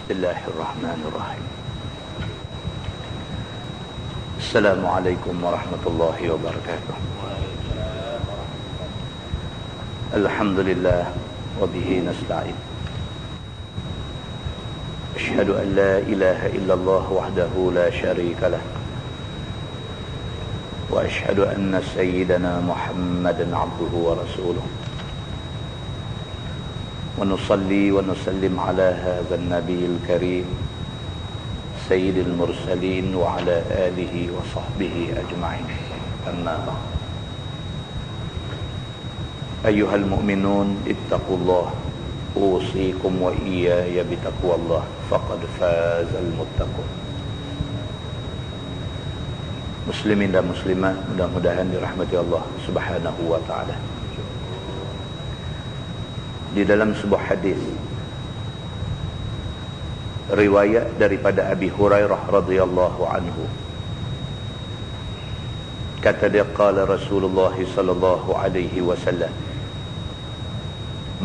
Bismillahirrahmanirrahim. Assalamualaikum warahmatullahi wabarakatuh. Alhamdulillah wa bihi nasta'in. Asyhadu an la ilaha illallah wahdahu la syarika lah. Wa asyhadu anna sayyidana Muhammadan abduhu wa rasuluh. ونصلي ونسلم على هذا النبي الكريم سيد المرسلين وعلى آله وصحبه أجمعين أما بعد أيها المؤمنون اتقوا الله أوصيكم وإياي بتقوى الله فقد فاز المتقون. Muslimin dan muslimat, mudah-mudahan dirahmati Allah Subhanahu wa taala. Di dalam sebuah hadis riwayat daripada Abi Hurairah radhiyallahu anhu, kata dia, qala Rasulullah sallallahu alaihi wasallam,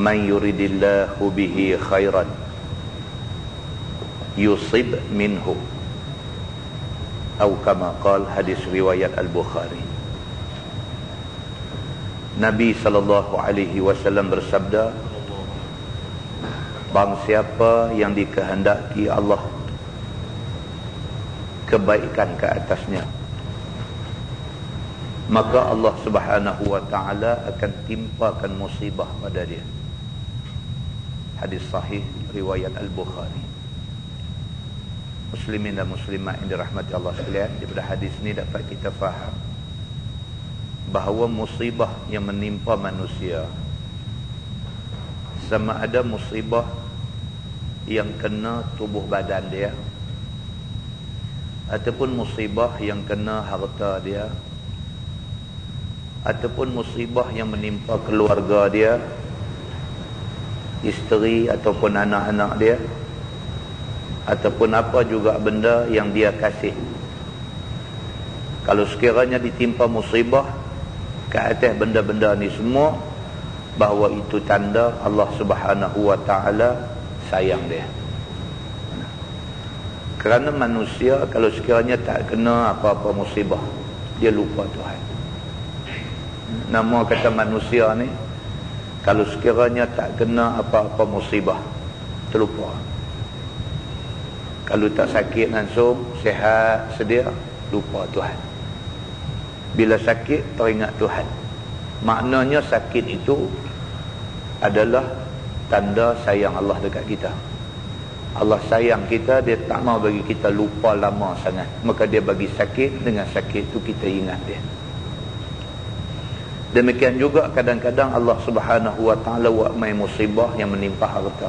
man yuridillahu bihi khairan yusib minhu, atau kama qala, hadis riwayat Al-Bukhari. Nabi sallallahu alaihi wasallam bersabda, barang siapa yang dikehendaki Allah kebaikan ke atasnya, maka Allah Subhanahu wa taala akan timpakan musibah pada dia. Hadis sahih riwayat Al-Bukhari. Muslimin dan muslimat yang dirahmati Allah sekalian, daripada hadis ini dapat kita faham bahawa musibah yang menimpa manusia, sama ada musibah yang kena tubuh badan dia, ataupun musibah yang kena harta dia, ataupun musibah yang menimpa keluarga dia, isteri ataupun anak-anak dia, ataupun apa juga benda yang dia kasih. Kalau sekiranya ditimpa musibah ke atas benda-benda ni semua, bahawa itu tanda Allah Subhanahu wa taala sayang dia. Kerana manusia kalau sekiranya tak kena apa-apa musibah, dia lupa Tuhan. Nama kata manusia ni, kalau sekiranya tak kena apa-apa musibah, terlupa. Kalau tak sakit langsung, sihat sedia, lupa Tuhan. Bila sakit, teringat Tuhan. Maknanya sakit itu adalah tanda sayang Allah dekat kita. Allah sayang kita, dia tak mau bagi kita lupa lama sangat. Maka dia bagi sakit, dengan sakit itu kita ingat dia. Demikian juga kadang-kadang Allah Subhanahu wa taala buat mai musibah yang menimpa harta.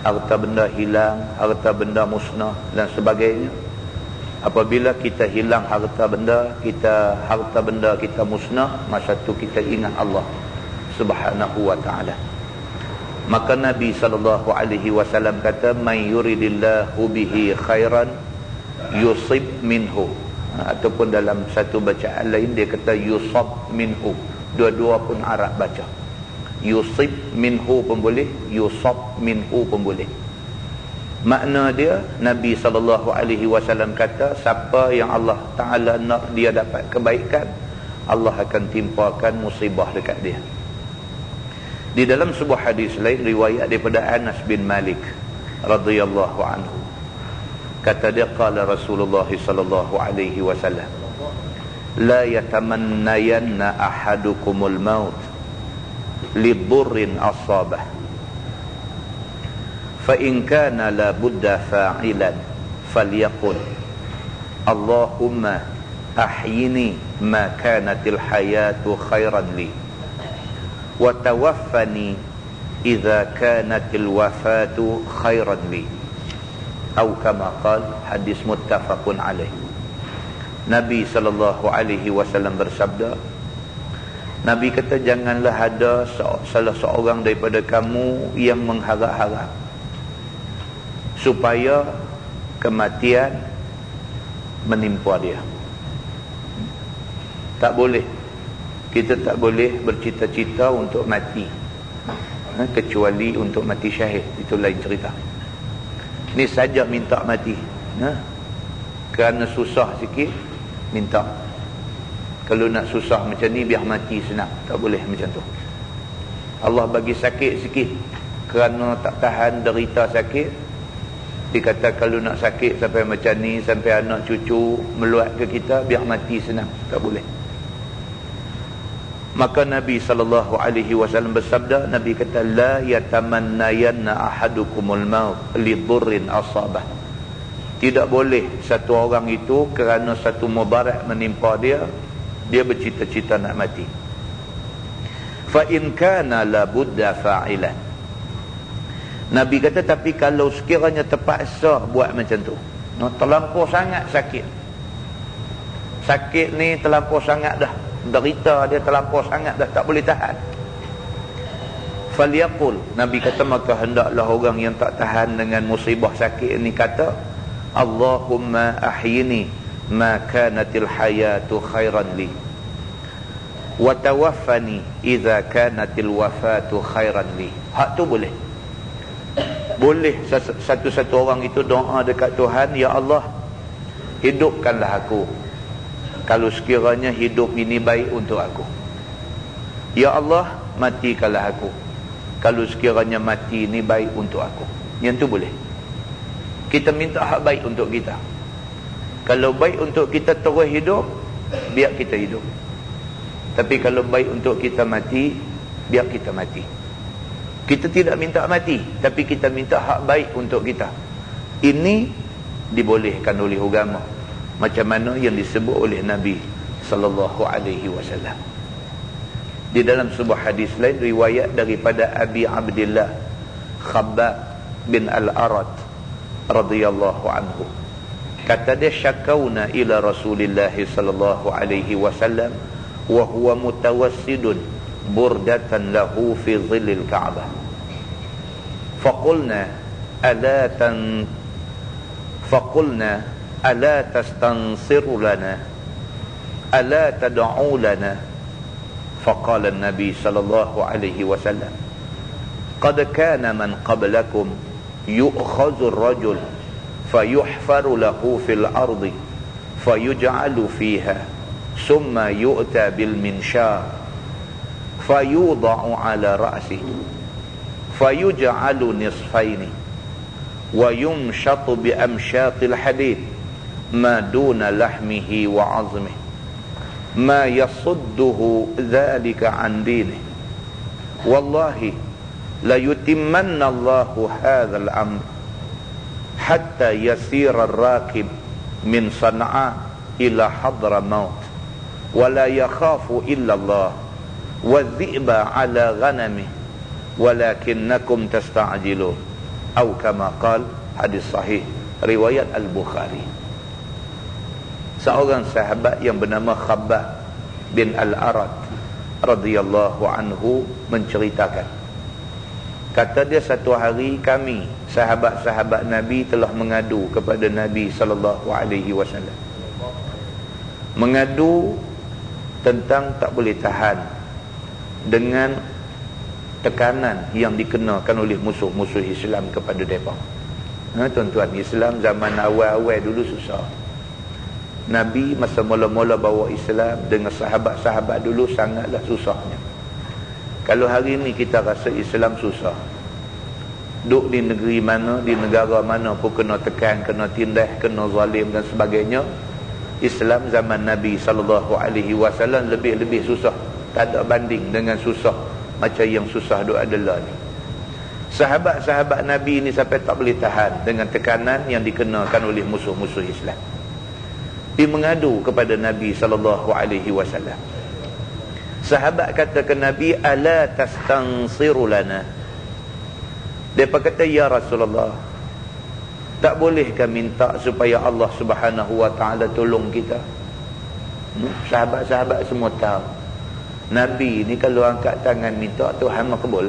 Harta benda hilang, harta benda musnah dan sebagainya. Apabila kita hilang harta benda kita musnah, masa tu kita ingat Allah Subhanahu wa taala. Maka Nabi sallallahu alaihi wasallam kata, may yuridillahu bihi khairan yusib minhu, ataupun dalam satu bacaan lain dia kata yusab minhu. Dua-dua pun Arab baca. Yusib minhu pun boleh, yusab minhu pun boleh. Makna dia, Nabi sallallahu alaihi wasallam kata, siapa yang Allah taala nak dia dapat kebaikan, Allah akan timpakan musibah dekat dia. Di dalam sebuah hadis lain riwayat daripada Anas bin Malik radhiyallahu anhu, kata dia, qala Rasulullah sallallahu alaihi wasallam, la yatamannayanna ahadukumul maut lidurrin asabah, fa in kana la budda fa'ilan falyaqul Allahumma ahyini ma kanatil hayatu khairan li wa tawaffani idza kanatil wafatu khairan li, atau kama qala, hadis muttafaqun alaih. Nabi sallallahu alaihi wasallam bersabda, Nabi kata, janganlah ada salah seorang daripada kamu yang mengharap-harap supaya kematian menimpa dia. Tak boleh. Kita tak boleh bercita-cita untuk mati, kecuali untuk mati syahid, itu lain cerita. Ni saja minta mati. Kerana susah sikit, minta. Kalau nak susah macam ni, biar mati senang. Tak boleh macam tu. Allah bagi sakit sikit kerana tak tahan derita sakit. Dia kata kalau nak sakit sampai macam ni, sampai anak cucu meluat ke kita, biar mati senang. Tak boleh. Maka Nabi SAW bersabda, Nabi kata, la yatamannayanna ahadukumul maut li dhurrin asabah. Tidak boleh satu orang itu kerana satu mudarat menimpa dia, dia bercita-cita nak mati. Fa in kana la budda fa'ilan. Nabi kata, tapi kalau sekiranya terpaksa buat macam tu, terlampau sangat sakit. Sakit ni terlampau sangat dah. Derita dia terlampau sangat dah, tak boleh tahan. Falyaqul, Nabi kata, maka hendaklah orang yang tak tahan dengan musibah sakit ni kata, Allahumma ahyini ma kanatil hayatu khairan li wa tawaffani idza kanatil wafatu khairan li. Hak tu boleh. Boleh satu-satu orang itu doa dekat Tuhan, ya Allah, hidupkanlah aku kalau sekiranya hidup ini baik untuk aku. Ya Allah, matikanlah aku kalau sekiranya mati ini baik untuk aku. Yang tu boleh. Kita minta hak baik untuk kita. Kalau baik untuk kita terus hidup, biar kita hidup. Tapi kalau baik untuk kita mati, biar kita mati. Kita tidak minta mati, tapi kita minta hak baik untuk kita. Ini dibolehkan oleh agama, macam mana yang disebut oleh Nabi SAW. Di dalam sebuah hadis lain, riwayat daripada Abi Abdillah Khabbab bin Al-Arat radhiyallahu anhu, kata dia, syakawna ila Rasulillah sallallahu alaihi wasallam wa huwa mutawassidun burdatan lahu fi dhillil Ka'bah. Faqulna ala tastansiru lana ala tad'u lana. Faqala an-nabi sallallahu alaihi wasallam, qad kana man qablakum yu'khadhu ar-rajul fayuhfaru lahu fil ardi fayuj'alu fiha thumma yu'ta bil minshar fayudha'u ala ra'sihi fayuj'alu nisfaini wa yumshatu bi amshatil hadid ma duna lahmihi wa 'azmihi ma yasudduhu dhalika 'an dinihi wallahi la yutimmanna Allahu hadzal amr hatta yasira ar-rakib min San'a ila Hadramaut wa la yakhafu illa Allah wadhi'ba ala ghanami walakinnakum tasta'jilun, atau kama qala, hadis sahih riwayat Al-Bukhari. Seorang sahabat yang bernama Khabbab bin Al-Arat radhiyallahu anhu menceritakan, kata dia, satu hari kami sahabat-sahabat Nabi telah mengadu kepada Nabi sallallahu alaihi wasallam, mengadu tentang tak boleh tahan dengan tekanan yang dikenakan oleh musuh-musuh Islam kepada mereka. Tuan-tuan, Islam zaman awal-awal dulu susah. Nabi masa mula-mula bawa Islam dengan sahabat-sahabat dulu sangatlah susahnya. Kalau hari ni kita rasa Islam susah, duduk di negeri mana, di negara mana pun kena tekan, kena tindas, kena zalim dan sebagainya, Islam zaman Nabi SAW lebih-lebih susah. Tak ada banding dengan susah macam yang susah duk adalah ni. Sahabat-sahabat Nabi ni sampai tak boleh tahan dengan tekanan yang dikenakan oleh musuh-musuh Islam. Dia mengadu kepada Nabi SAW. Sahabat kata ke Nabi, ala tastansiru lana. Dia kata, ya Rasulullah, tak bolehkah minta supaya Allah Subhanahu wa taala tolong kita? Sahabat-sahabat semua tahu Nabi ni kalau angkat tangan minta, Tuhan makbul.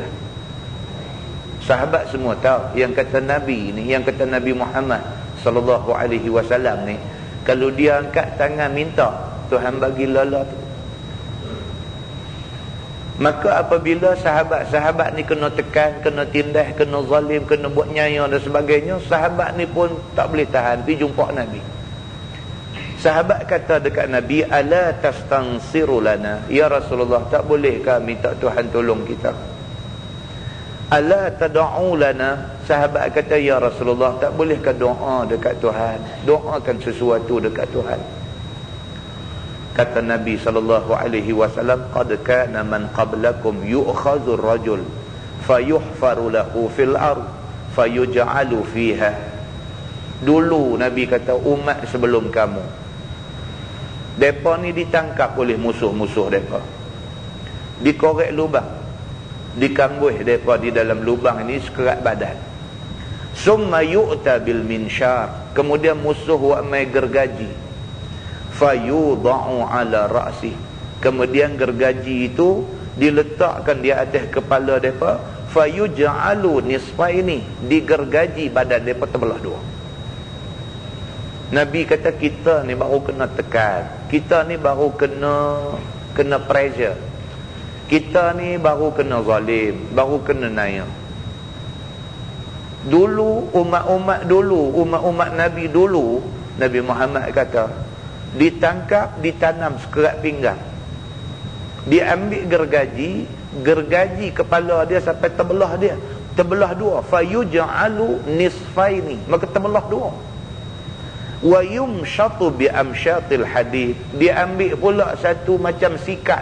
Sahabat semua tahu, yang kata Nabi ni, yang kata Nabi Muhammad sallallahu alaihi wasallam ni, kalau dia angkat tangan minta, Tuhan bagi lala tu. Maka apabila sahabat-sahabat ni kena tekan, kena tindas, kena zalim, kena buat nyaya dan sebagainya, sahabat ni pun tak boleh tahan, pergi jumpa Nabi. Sahabat kata dekat Nabi, ala tastansiru lana, ya Rasulullah, tak boleh kah minta Tuhan tolong kita? Ala tad'u lana, sahabat kata, ya Rasulullah, tak bolehkah doa dekat Tuhan, doakan sesuatu dekat Tuhan? Kata Nabi SAW, qad kana man qablakum yu'khadhu ar-rajul fayuhfaru lahu fil ard fayuj'alu fiha. Dulu Nabi kata umat sebelum kamu, depa ni ditangkap oleh musuh-musuh depa, dikorek lubang, dikambuh depa di dalam lubang ini sekerat badan. Summa yu'ta bil minsyar, kemudian musuh buat mai gergaji, fayudha'u ala ra'si, kemudian gergaji itu diletakkan di atas kepala depa, fayuj'alu nisfaini, digergaji badan depa terbelah dua. Nabi kata kita ni baru kena tekan, kita ni baru kena pressure, kita ni baru kena zalim, baru kena naya. Dulu umat Nabi dulu, Nabi Muhammad kata, ditangkap, ditanam sekerat pinggang, diambil gergaji kepala dia sampai terbelah dua, fayuj'alu nisfaini, maka terbelah dua. Wa yumshatu bi amshatil hadid, diambil pula satu macam sikat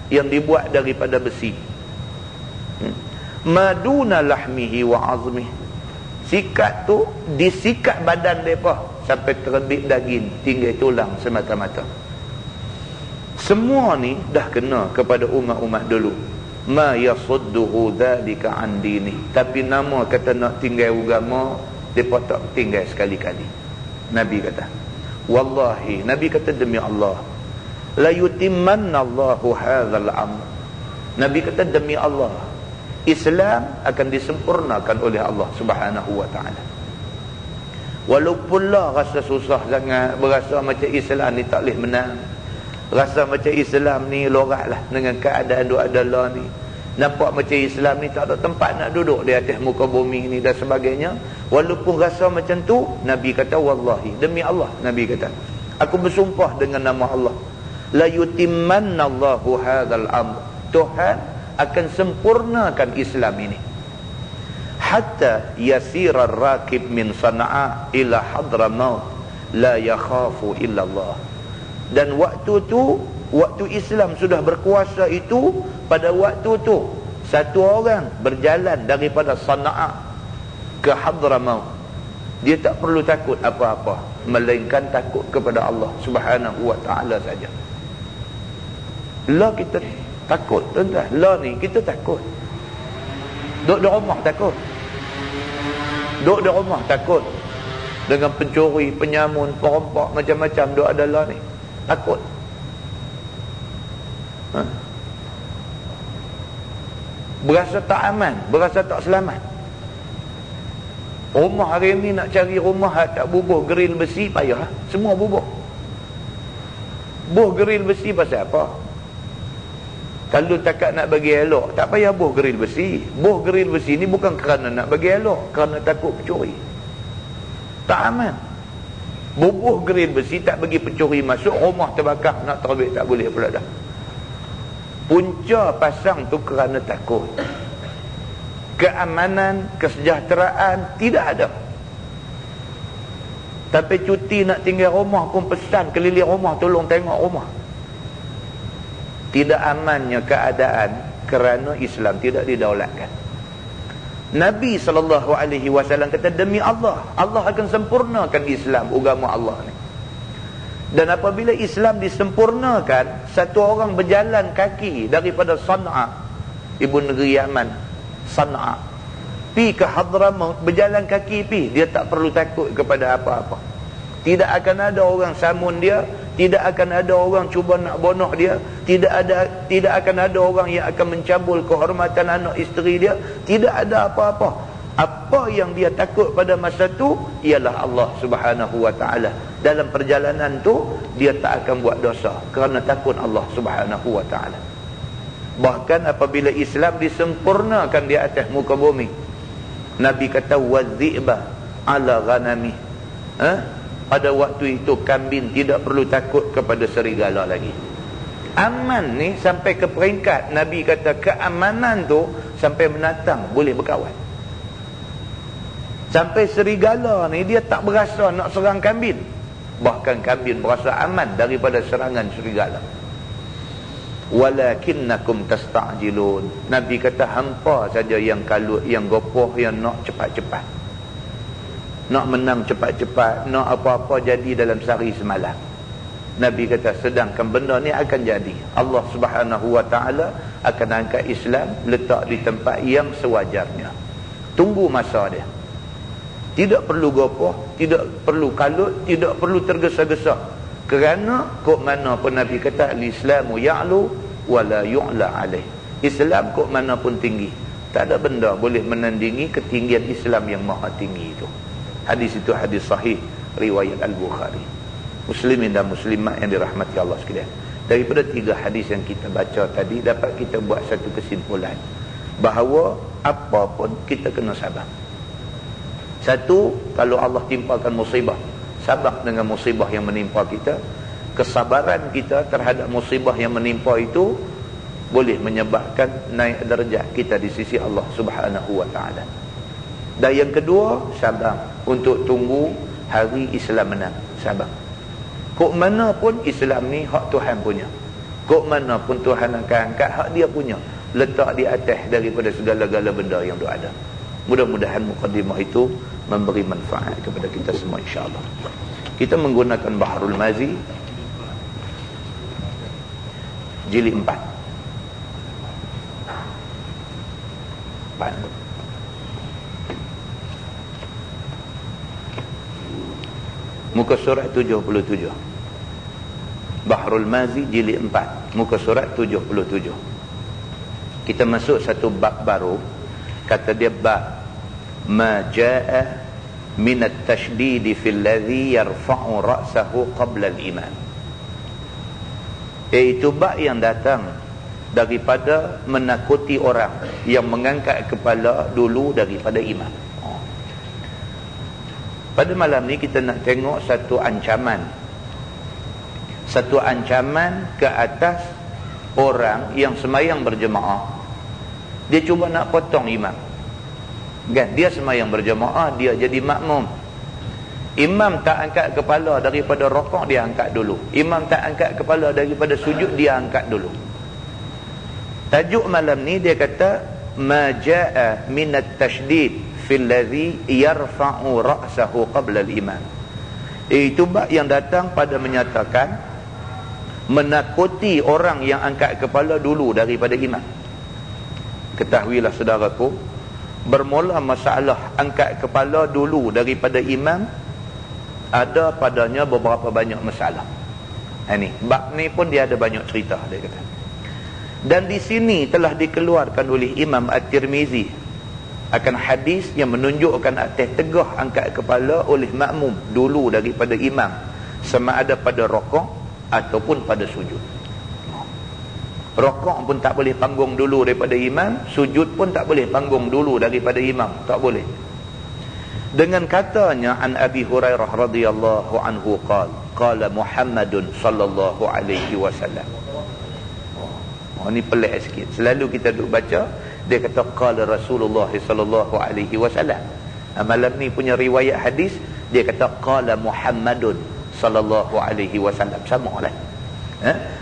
yang dibuat daripada besi, maduna lahmihi wa azmihi, sikat tu disikat badan mereka sampai terbit daging, tinggal tulang semata-mata. Semua ni dah kena kepada umat-umat dulu. Ma yasudduhu dzalika an dini, tapi nama kata nak tinggal agama, depa tak tinggal sekali-kali. Nabi kata, wallahi, Nabi kata demi Allah, la yutimmanna Allahu hadzal amr, Nabi kata demi Allah, Islam akan disempurnakan oleh Allah Subhanahu wa taala. Walaupun lah rasa susah sangat, berasa macam Islam ni tak boleh menang, rasa macam Islam ni lorak lah dengan keadaan duk ada lah ni, nampak macam Islam ni tak ada tempat nak duduk di atas muka bumi ni dan sebagainya. Walaupun rasa macam tu, Nabi kata wallahi, demi Allah, Nabi kata, aku bersumpah dengan nama Allah, la yutimmanna Allahu hadzal amr, Tuhan akan sempurnakan Islam ini, hatta yasira ar-rakib min Sana'a ila Hadramaut la yakhafu illa Allah. Dan waktu tu, waktu Islam sudah berkuasa itu, pada waktu tu satu orang berjalan daripada Sana'a ke Hadramaut, dia tak perlu takut apa-apa melainkan takut kepada Allah Subhanahu wa taala saja. Lah kita takut, tuan-tuan. Lah ni kita takut. Duduk di rumah takut. Duduk di rumah takut dengan pencuri, penyamun, perompak, macam-macam duk ada lah ni. Takut. Berasa tak aman, berasa tak selamat. Rumah hari ni nak cari rumah tak bubuh geril besi, payah. Semua bubuh. Buh geril besi pasal apa? Kalau takat nak bagi elok, tak payah buh geril besi. Buh geril besi ni bukan kerana nak bagi elok, kerana takut pencuri. Tak aman. Bubuh geril besi tak bagi pencuri masuk, rumah terbakar, nak terbit tak boleh pula dah. Punca pasang tu kerana takut. Keamanan, kesejahteraan tidak ada. Tapi cuti nak tinggal rumah pun pesan keliling rumah, tolong tengok rumah. Tidak amannya keadaan kerana Islam tidak didaulatkan. Nabi SAW kata demi Allah, Allah akan sempurnakan Islam, agama Allah ni. Dan apabila Islam disempurnakan, satu orang berjalan kaki daripada Sana'a, ibu negeri Yaman, Sana'a, pi ke Hadramaut, berjalan kaki pi, dia tak perlu takut kepada apa-apa. Tidak akan ada orang samun dia, tidak akan ada orang cuba nak bunuh dia, tidak akan ada orang yang akan mencabul kehormatan anak isteri dia, tidak ada apa-apa. Apa yang dia takut pada masa tu ialah Allah Subhanahu wa taala. Dalam perjalanan tu dia tak akan buat dosa kerana takut Allah Subhanahu wa taala. Bahkan apabila Islam disempurnakan di atas muka bumi, Nabi kata wadzi'ba ala ghanami. Pada waktu itu kambing tidak perlu takut kepada serigala lagi. Aman ni sampai ke peringkat Nabi kata keamanan tu sampai binatang boleh berkawan. Sampai serigala ni dia tak berasa nak serang kambing. Bahkan kambing berasa aman daripada serangan serigala. Walakinnakum tasta'jilun. Nabi kata hampa saja yang kalut, yang gopoh, yang nak cepat-cepat. Nak menang cepat-cepat, nak apa-apa jadi dalam sehari semalam. Nabi kata sedangkan benda ni akan jadi. Allah Subhanahu wa taala akan angkat Islam letak di tempat yang sewajarnya. Tunggu masa dia. Tidak perlu gopoh, tidak perlu kalut, tidak perlu tergesa-gesa. Kerana kok mana pun Nabi kata al-Islamu ya'lu wa la yu'la alaih. Islam kok mana pun tinggi, tak ada benda boleh menandingi ketinggian Islam yang maha tinggi itu. Hadis itu hadis sahih riwayat Al-Bukhari. Muslimin dan muslimat yang dirahmati Allah sekalian, daripada 3 hadis yang kita baca tadi dapat kita buat satu kesimpulan bahawa apa pun kita kena sabar. Satu, kalau Allah timpakan musibah, sabar dengan musibah yang menimpa kita. Kesabaran kita terhadap musibah yang menimpa itu boleh menyebabkan naik darjat kita di sisi Allah Subhanahu wa taala. Dan yang kedua, sabar untuk tunggu hari Islam menang. Sabar. Kok mana pun Islam ni hak Tuhan punya. Kok mana pun Tuhan akan angkat hak dia punya, letak di atas daripada segala-gala benda yang ada. Mudah-mudahan mukadimah itu memberi manfaat kepada kita semua insya-Allah. Kita menggunakan Bahrul Mazi jilid 4. Muka surat 77. Bahrul Mazi jilid 4, muka surat 77. Kita masuk satu bab baru. Kata dia bab ma jaa min at-tashdid fil ladhi yarfa'u ra'sahu qabla al-imam. Iaitu bab yang datang daripada menakuti orang yang mengangkat kepala dulu daripada imam. Pada malam ni kita nak tengok satu ancaman. Satu ancaman ke atas orang yang semayang berjemaah. Dia cuba nak potong imam. Kan? Dia semayang berjemaah, dia jadi makmum. Imam tak angkat kepala daripada rokok, dia angkat dulu. Imam tak angkat kepala daripada sujud, dia angkat dulu. Tajuk malam ni dia kata ma jaa minat tashdid fil ladhi yarfa'u ra'sahu qabla al-imam. Itu bab yang datang pada menyatakan menakuti orang yang angkat kepala dulu daripada imam. Ketahuilah saudaraku, bermula masalah angkat kepala dulu daripada imam ada padanya beberapa banyak masalah. Ini bab ni pun dia ada banyak cerita dia kata. Dan di sini telah dikeluarkan oleh Imam At-Tirmizi akan hadis yang menunjukkan atas tegah angkat kepala oleh makmum dulu daripada imam, sama ada pada rokok ataupun pada sujud. Rokok pun tak boleh panggung dulu daripada imam, sujud pun tak boleh panggung dulu daripada imam, tak boleh. Dengan katanya an Abi Hurairah radhiyallahu anhu qala Muhammadun sallallahu alaihi wasallam. Ini pelik sikit. Selalu kita duk baca, dia kata qala Rasulullah sallallahu alaihi wasallam. Malam ni punya riwayat hadis dia kata qala Muhammadun sallallahu alaihi wasallam. Samalah.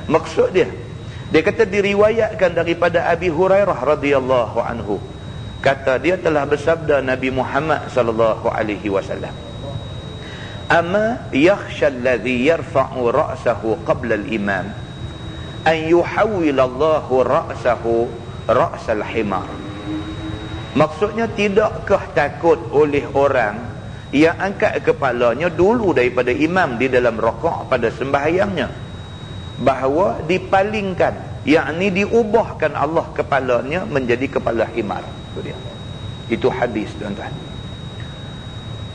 Maksud dia kata diriwayatkan daripada Abi Hurairah radhiyallahu anhu. Kata dia telah bersabda Nabi Muhammad sallallahu alaihi wasallam. Ama yakhsha alladhi yarfa'u ra'sahu qabla al-imam an yuhawwilallahu ra'sahu ra'sal himar. Maksudnya, tidakkah takut oleh orang yang angkat kepalanya dulu daripada imam di dalam rakaat pada sembahyangnya, bahawa dipalingkan, yakni diubahkan Allah kepalanya menjadi kepala himar. Itu dia. Itu hadis, tuan-tuan.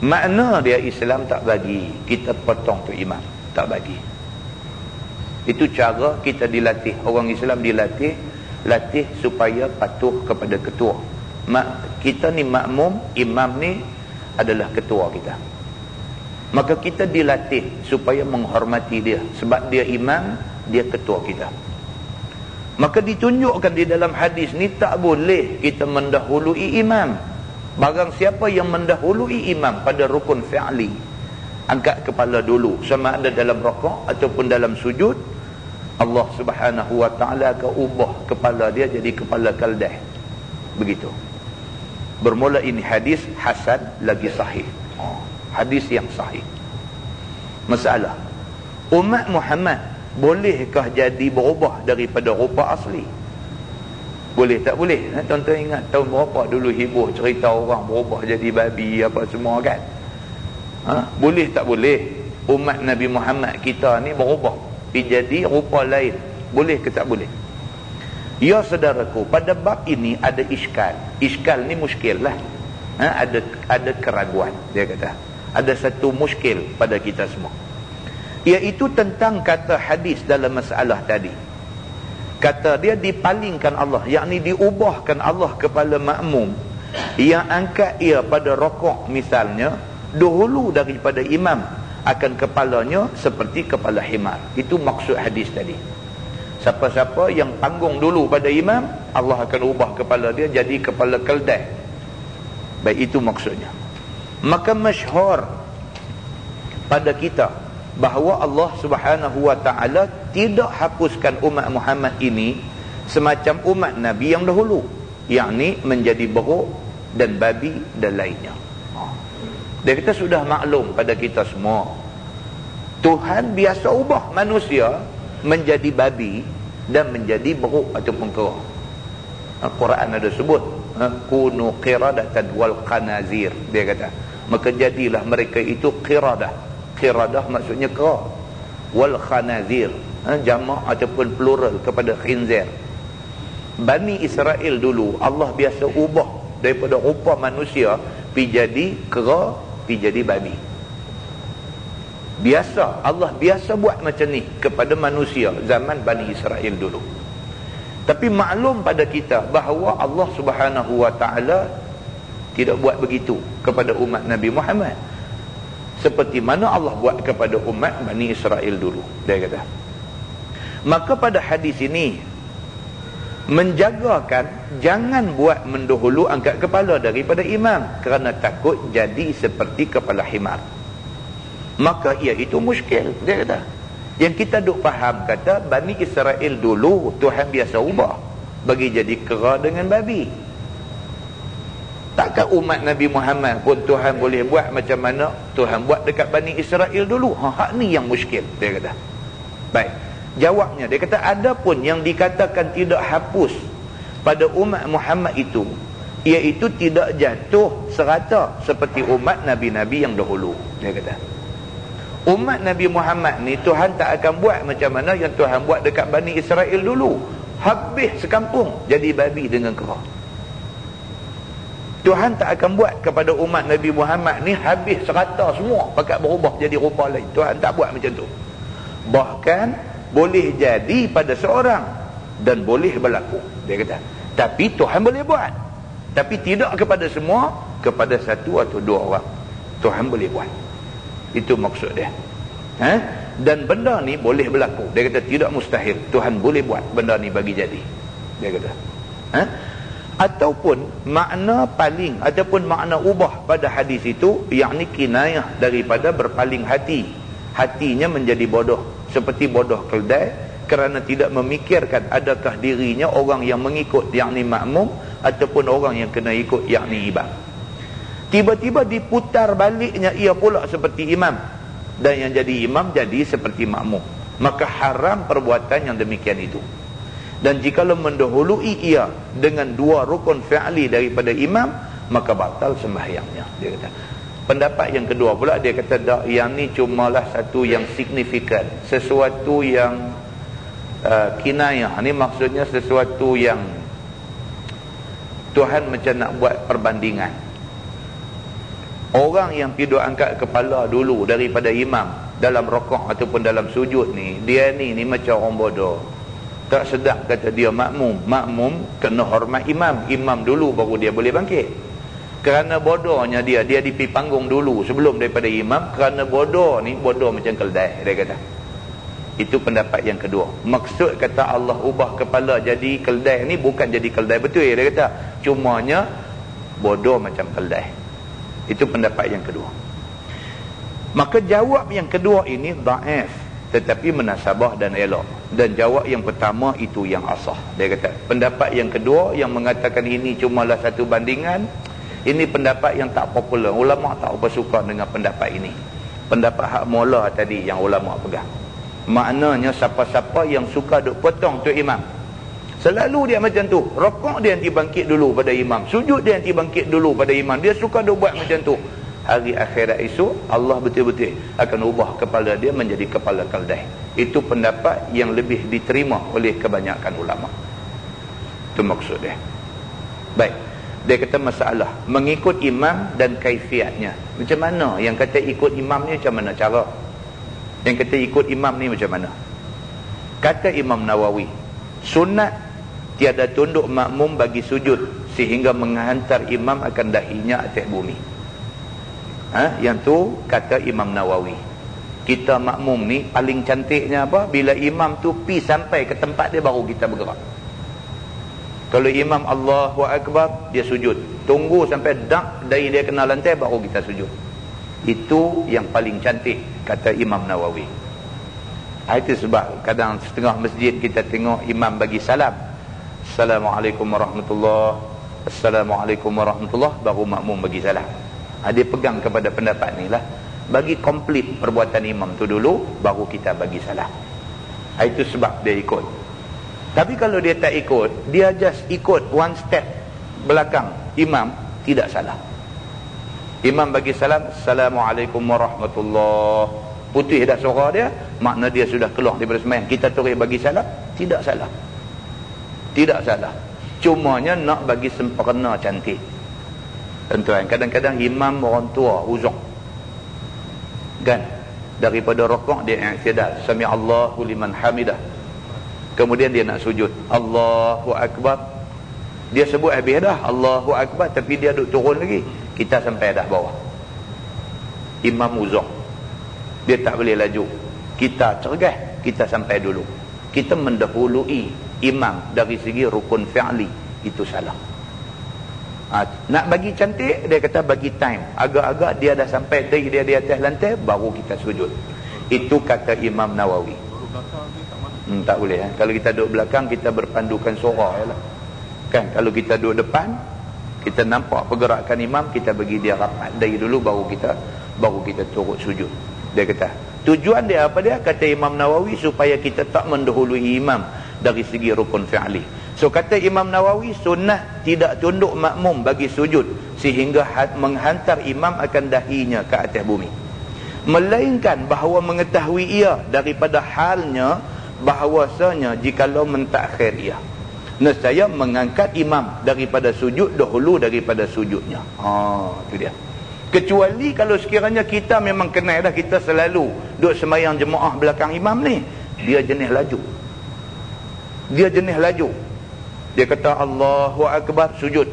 Makna dia Islam tak bagi kita potong tu imam, tak bagi. Itu cara kita dilatih. Orang Islam dilatih latih supaya patuh kepada ketua. Kita ni makmum, imam ni adalah ketua kita. Maka kita dilatih supaya menghormati dia. Sebab dia imam, dia ketua kita. Maka ditunjukkan di dalam hadis ni tak boleh kita mendahului imam. Barang siapa yang mendahului imam pada rukun fi'li, angkat kepala dulu, sama ada dalam rakaat ataupun dalam sujud, Allah Subhanahu wa ta'ala akan ubah kepala dia jadi kepala kaldah. Begitu. Bermula ini hadis hasan lagi sahih. Hadis yang sahih. Masalah, umat Muhammad bolehkah jadi berubah daripada rupa asli? Boleh tak boleh? Tuan-tuan ingat tahun berapa dulu heboh cerita orang berubah jadi babi apa semua kan? Boleh tak boleh umat Nabi Muhammad kita ni berubah jadi rupa lain? Boleh ke tak boleh? Ya saudaraku, pada bab ini ada iskal. Iskal ni muskil lah. Ada keraguan, dia kata. Ada satu muskil pada kita semua, iaitu tentang kata hadis dalam masalah tadi. Kata dia dipalingkan Allah, yakni diubahkan Allah kepala makmum yang angkat ia pada rakaat misalnya, dahulu daripada imam, akan kepalanya seperti kepala himar. Itu maksud hadis tadi. Siapa-siapa yang panggung dulu pada imam, Allah akan ubah kepala dia jadi kepala keldai. Baik, itu maksudnya. Maka masyhur pada kita bahawa Allah Subhanahu wa ta'ala tidak hapuskan umat Muhammad ini semacam umat Nabi yang dahulu, yakni menjadi beruk dan babi dan lainnya. Dan kita sudah maklum pada kita semua, Tuhan biasa ubah manusia menjadi babi dan menjadi beruk ataupun kera. Al-Quran ada sebut, kunu qiradatan wal qanazir, dia kata, maka jadilah mereka itu qiradah. Qiradah maksudnya kera, wal khanazir, jamak ataupun plural kepada khinzir. Bani Israel dulu Allah biasa ubah daripada rupa manusia pi jadi kera, pi jadi babi. Biasa, Allah biasa buat macam ni kepada manusia zaman Bani Israel dulu. Tapi maklum pada kita bahawa Allah Subhanahu wa ta'ala tidak buat begitu kepada umat Nabi Muhammad, seperti mana Allah buat kepada umat Bani Israel dulu, dia kata. Maka pada hadis ini menjagakan jangan buat mendahulu angkat kepala daripada imam, kerana takut jadi seperti kepala himar. Maka ia itu muskil, dia kata. Yang kita duk faham, kata Bani Israel dulu Tuhan biasa ubah bagi jadi kera dengan babi. Takkan umat Nabi Muhammad pun Tuhan boleh buat macam mana Tuhan buat dekat Bani Israel dulu? Hak ni yang muskil, dia kata. Baik, jawabnya dia kata, ada pun yang dikatakan tidak hapus pada umat Muhammad itu, iaitu tidak jatuh serata seperti umat Nabi-Nabi yang dahulu, dia kata. Umat Nabi Muhammad ni Tuhan tak akan buat macam mana yang Tuhan buat dekat Bani Israel dulu, habis sekampung jadi babi dengan kera. Tuhan tak akan buat kepada umat Nabi Muhammad ni habis serata semua, pakat berubah jadi rupa lain. Tuhan tak buat macam tu. Bahkan boleh jadi pada seorang dan boleh berlaku, dia kata. Tapi Tuhan boleh buat, tapi tidak kepada semua, kepada satu atau dua orang Tuhan boleh buat. Itu maksud dia. Dan benda ni boleh berlaku, dia kata, tidak mustahil. Tuhan boleh buat benda ni bagi jadi, dia kata. Ataupun makna paling ataupun makna ubah pada hadis itu, yakni kinayah daripada berpaling hati. Hatinya menjadi bodoh, seperti bodoh keldai, kerana tidak memikirkan adakah dirinya orang yang mengikut, yakni makmum, ataupun orang yang kena ikut, yakni imam. Tiba-tiba diputar baliknya ia pula seperti imam, dan yang jadi imam jadi seperti makmum. Maka haram perbuatan yang demikian itu. Dan jikalau mendahului ia dengan dua rukun fi'li daripada imam, maka batal sembahyangnya, dia kata. Pendapat yang kedua pula, dia kata tak, yang ni cumalah satu yang signifikan, sesuatu yang kinayah. Ni maksudnya sesuatu yang Tuhan macam nak buat perbandingan. Orang yang tidur angkat kepala dulu daripada imam dalam rakaat ataupun dalam sujud ni, dia ni macam orang bodoh. Tak sedap kata dia makmum. Makmum kena hormat imam. Imam dulu baru dia boleh bangkit. Kerana bodohnya dia dipi panggung dulu sebelum daripada imam. Kerana bodoh ni, bodoh macam keldai, dia kata. Itu pendapat yang kedua. Maksud kata Allah ubah kepala jadi keldai ni bukan jadi keldai betul, dia kata. Cumanya bodoh macam keldai. Itu pendapat yang kedua. Maka jawab yang kedua ini dhaif, tetapi munasabah dan elok. Dan jawab yang pertama itu yang asah. Dia kata pendapat yang kedua yang mengatakan ini cumalah satu bandingan, ini pendapat yang tak popular. Ulama tak apa suka dengan pendapat ini. Pendapat hak mula tadi yang ulama pegang. Maknanya siapa-siapa yang suka duk potong tu imam, selalu dia macam tu. Rokok dia nanti bangkit dulu pada imam, sujud dia nanti bangkit dulu pada imam. Dia suka duk buat macam tu. Hari akhirat esok Allah betul-betul akan ubah kepala dia menjadi kepala keldai. Itu pendapat yang lebih diterima oleh kebanyakan ulama. Itu maksud dia. Baik, dia kata masalah mengikut imam dan kaifiatnya. Macam mana yang kata ikut imam ni, macam mana cara? Yang kata ikut imam ni macam mana? Kata Imam Nawawi, sunat tiada tunduk makmum bagi sujud sehingga menghantar imam akan dahinya atas bumi. Yang tu kata Imam Nawawi. Kita makmum ni paling cantiknya apa? Bila imam tu pi sampai ke tempat dia baru kita bergerak. Kalau imam Allahu Akbar, dia sujud. Tunggu sampai dak dahi dia kena lantai baru kita sujud. Itu yang paling cantik kata Imam Nawawi. Itu sebab kadang setengah masjid kita tengok imam bagi salam, Assalamualaikum warahmatullahi, Assalamualaikum warahmatullahi, baru makmum bagi salam. Dia pegang kepada pendapat ni lah. Bagi komplit perbuatan imam tu dulu, baru kita bagi salam. Itu sebab dia ikut. Tapi kalau dia tak ikut, dia just ikut one step belakang imam, tidak salah. Imam bagi salam, Assalamualaikum warahmatullahi, putih dah suara dia, makna dia sudah keluar daripada sembahyang. Kita terus bagi salam, tidak salah. Tidak salah. Cumanya nak bagi sempurna cantik. Tuan-tuan, kadang-kadang imam orang tua uzuk kan, daripada rokok dia i'tidal, sami Allahu liman hamidah, kemudian dia nak sujud, Allahu Akbar, dia sebut habis dah Allahu Akbar, tapi dia duduk turun lagi, kita sampai dah bawah. Imam uzuk, dia tak boleh laju, kita cergas, kita sampai dulu, kita mendahului imam dari segi rukun fi'li. Itu salah. Nak bagi cantik, dia kata bagi time, agak-agak dia dah sampai dia di atas lantai baru kita sujud. Itu kata Imam Nawawi. Tak boleh Kalau kita duduk belakang, kita berpandukan suara lah. Kan, kalau kita duduk depan, kita nampak pergerakan imam, kita bagi dia rapat dari dulu, baru kita turut sujud. Dia kata tujuan dia apa dia? Kata Imam Nawawi, supaya kita tak mendahului imam dari segi rukun fi'li. So kata Imam Nawawi, sunnah tidak tunduk makmum bagi sujud sehingga menghantar imam akan dahinya ke atas bumi, melainkan bahawa mengetahui ia daripada halnya bahawasanya jikalau mentakhir ia, nescaya mengangkat imam daripada sujud dahulu daripada sujudnya. Itu dia. Kecuali kalau sekiranya kita memang kenal dah, kita selalu duduk sembahyang jemaah belakang imam ni, dia jenis laju. Dia kata Allahu Akbar, sujud.